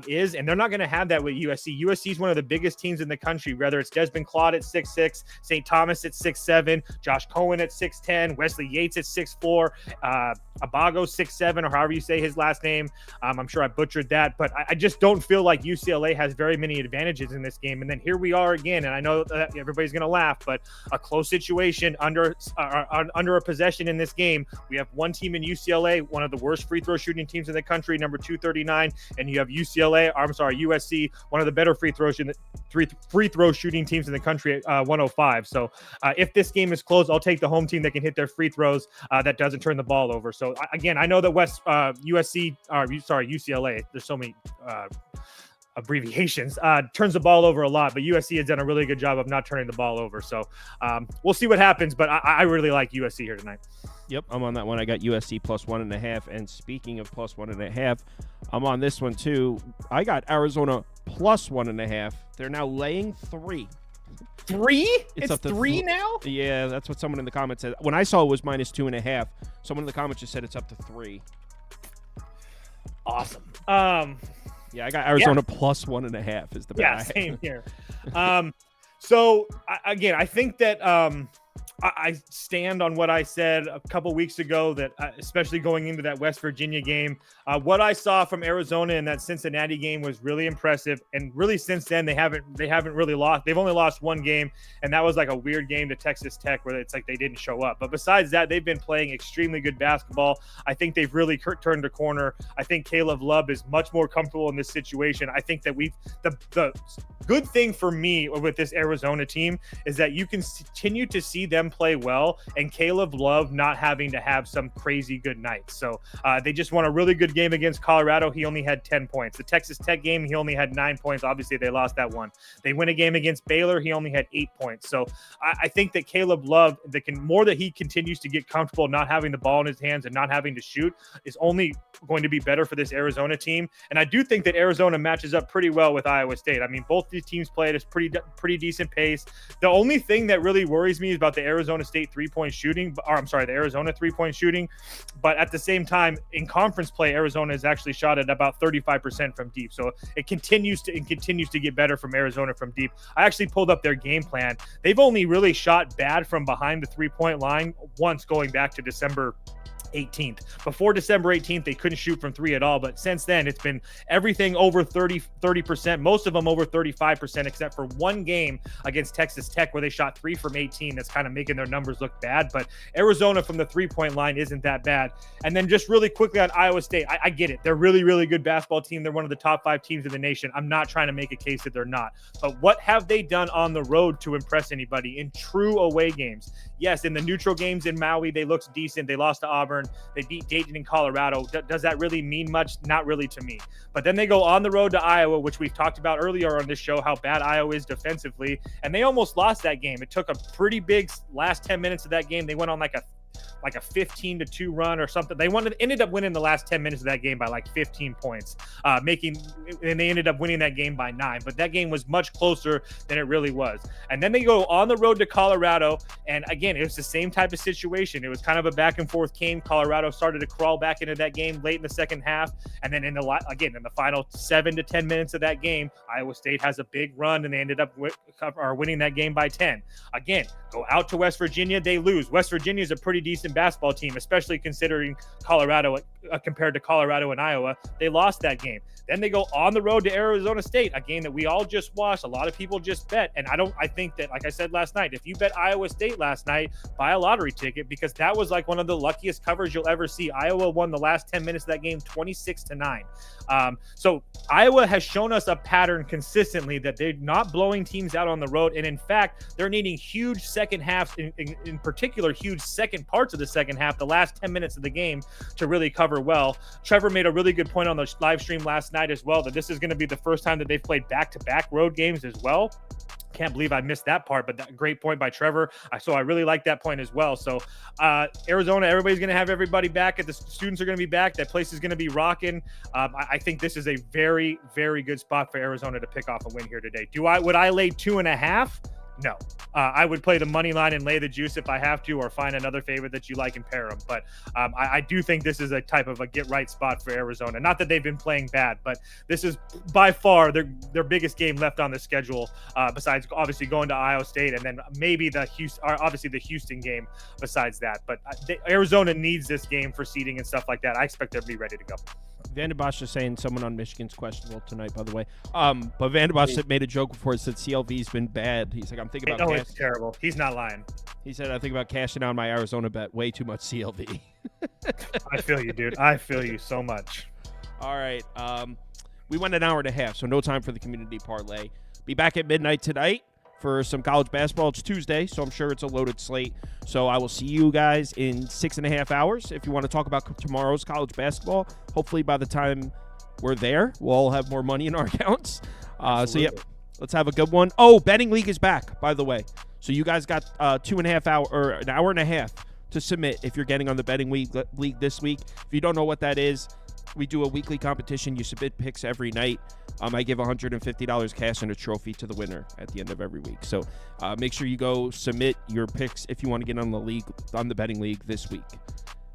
is. And they're not going to have that with USC. USC is one of the biggest teams in the country, whether it's Desmond Claude at 6'6", St. Thomas at 6'7", Josh Cohen at 6'10", Wesley Yates at 6'4", Abago 6'7", or however you say his last name. I'm sure I butchered that, but I just don't feel like UCLA has very many advantages in this game. And then here we are again, and I know that everybody's going to laugh, but a close situation under a possession in this game. We have one team in UCLA, one of the worst free throw shooting teams in the country, number 239, and you have USC, one of the better free throw shooting teams in the country at 105. So if this game is close, I'll take the home team that can hit their free throws that doesn't turn the ball over. So again, I know that UCLA, there's so many abbreviations, turns the ball over a lot, but USC has done a really good job of not turning the ball over. So we'll see what happens, but I really like USC here tonight. Yep, I'm on that one. I got USC plus 1.5. And speaking of plus 1.5, I'm on this one too. I got Arizona plus 1.5. They're now laying 3. 3? It's up to 3 now? Yeah, that's what someone in the comments said. When I saw it was minus 2.5, someone in the comments just said it's up to 3. Awesome. Yeah, I got Arizona plus 1.5 is the bet. Yeah, same here. So again, I think that I stand on what I said a couple weeks ago, that especially going into that West Virginia game, what I saw from Arizona in that Cincinnati game was really impressive. And really since then, they haven't really lost. They've only lost one game, and that was like a weird game to Texas Tech where it's like they didn't show up. But besides that, they've been playing extremely good basketball. I think they've really turned a corner. I think Caleb Love is much more comfortable in this situation. I think that the good thing for me with this Arizona team is that you can continue to see them them play well and Caleb Love not having to have some crazy good nights. So they just won a really good game against Colorado. He only had 10 points. The Texas Tech game, he only had 9 points. Obviously, they lost that one. They win a game against Baylor. He only had 8 points. So I think that Caleb Love, that he continues to get comfortable not having the ball in his hands and not having to shoot, is only going to be better for this Arizona team. And I do think that Arizona matches up pretty well with Iowa State. I mean, both these teams play at a pretty decent pace. The only thing that really worries me is about the Arizona State the Arizona three-point shooting. But at the same time, in conference play, Arizona has actually shot at about 35% from deep. So it continues to get better from Arizona from deep. I actually pulled up their game plan. They've only really shot bad from behind the three-point line once, going back to December 18th. Before December 18th, they couldn't shoot from three at all. But since then, it's been everything over 30%, most of them over 35%, except for one game against Texas Tech where they shot 3 from 18. That's kind of making their numbers look bad. But Arizona from the three-point line isn't that bad. And then just really quickly on Iowa State, I get it. They're really, really good basketball team. They're one of the top 5 teams in the nation. I'm not trying to make a case that they're not. But what have they done on the road to impress anybody in true away games? Yes, in the neutral games in Maui, they looked decent. They lost to Auburn. They beat Dayton and Colorado. Does that really mean much? Not really to me. But then they go on the road to Iowa, which we've talked about earlier on this show, how bad Iowa is defensively. And they almost lost that game. It took a pretty big last 10 minutes of that game. They went on like a 15-2 run or something. They ended up winning the last 10 minutes of that game by like 15 points, and they ended up winning that game by 9. But that game was much closer than it really was. And then they go on the road to Colorado, and again, it was the same type of situation. It was kind of a back and forth game. Colorado started to crawl back into that game late in the second half, and then in the final 7 to 10 minutes of that game, Iowa State has a big run, and they ended up winning that game by 10. Again, go out to West Virginia, they lose. West Virginia is a pretty decent basketball team, especially considering Colorado compared to Colorado and Iowa. They lost that game. Then they go on the road to Arizona State, a game that we all just watched. A lot of people just bet. And I think that, like I said last night, if you bet Iowa State last night, buy a lottery ticket, because that was like one of the luckiest covers you'll ever see. Iowa won the last 10 minutes of that game 26-9. So Iowa has shown us a pattern consistently that they're not blowing teams out on the road. And in fact, they're needing huge second halves, in particular, huge second parts of the second half, the last 10 minutes of the game, to really cover well. Trevor made a really good point on the live stream last night as well, that this is going to be the first time that they've played back-to-back road games as well. Can't believe I missed that part, but that great point by Trevor. So I really like that point as well. So Arizona, everybody's going to have everybody back. The students are going to be back. That place is going to be rocking. I think this is a very, very good spot for Arizona to pick off a win here today. Would I lay 2.5? No. I would play the money line and lay the juice if I have to, or find another favorite that you like and pair them. But I do think this is a type of a get-right spot for Arizona. Not that they've been playing bad, but this is by far their biggest game left on the schedule, besides obviously going to Iowa State, and then maybe the Houston game besides that. But Arizona needs this game for seeding and stuff like that. I expect them to be ready to go. Vanderbosch is saying someone on Michigan's questionable tonight, by the way. But Vanderbosch made a joke before. It said CLV's been bad. He's like, I'm thinking about. It's terrible. He's not lying. He said, I think about cashing out my Arizona bet. Way too much CLV. I feel you, dude. I feel you so much. All right. We went an hour and a half, so no time for the community parlay. Be back at midnight tonight for some college basketball. It's Tuesday, so I'm sure it's a loaded slate. So I will see you guys in 6.5 hours. If you want to talk about tomorrow's college basketball, hopefully by the time we're there, we'll all have more money in our accounts. So, yep, let's have a good one. Oh, Betting League is back, by the way. So you guys got 2.5 hours or an hour and a half to submit if you're getting on the Betting League this week. If you don't know what that is, we do a weekly competition. You submit picks every night. I give $150 cash and a trophy to the winner at the end of every week. So make sure you go submit your picks if you want to get on the Betting League this week.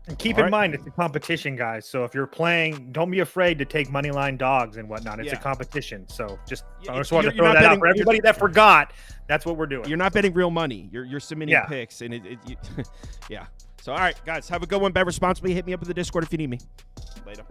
And keep in mind, it's a competition, guys. So if you're playing, don't be afraid to take money line dogs and whatnot. It's a competition. So I just wanted to throw that out for everybody that forgot. That's what we're doing. You're not betting real money. You're submitting picks, and yeah. So all right, guys, have a good one. Bet responsibly. Hit me up in the Discord if you need me. Later.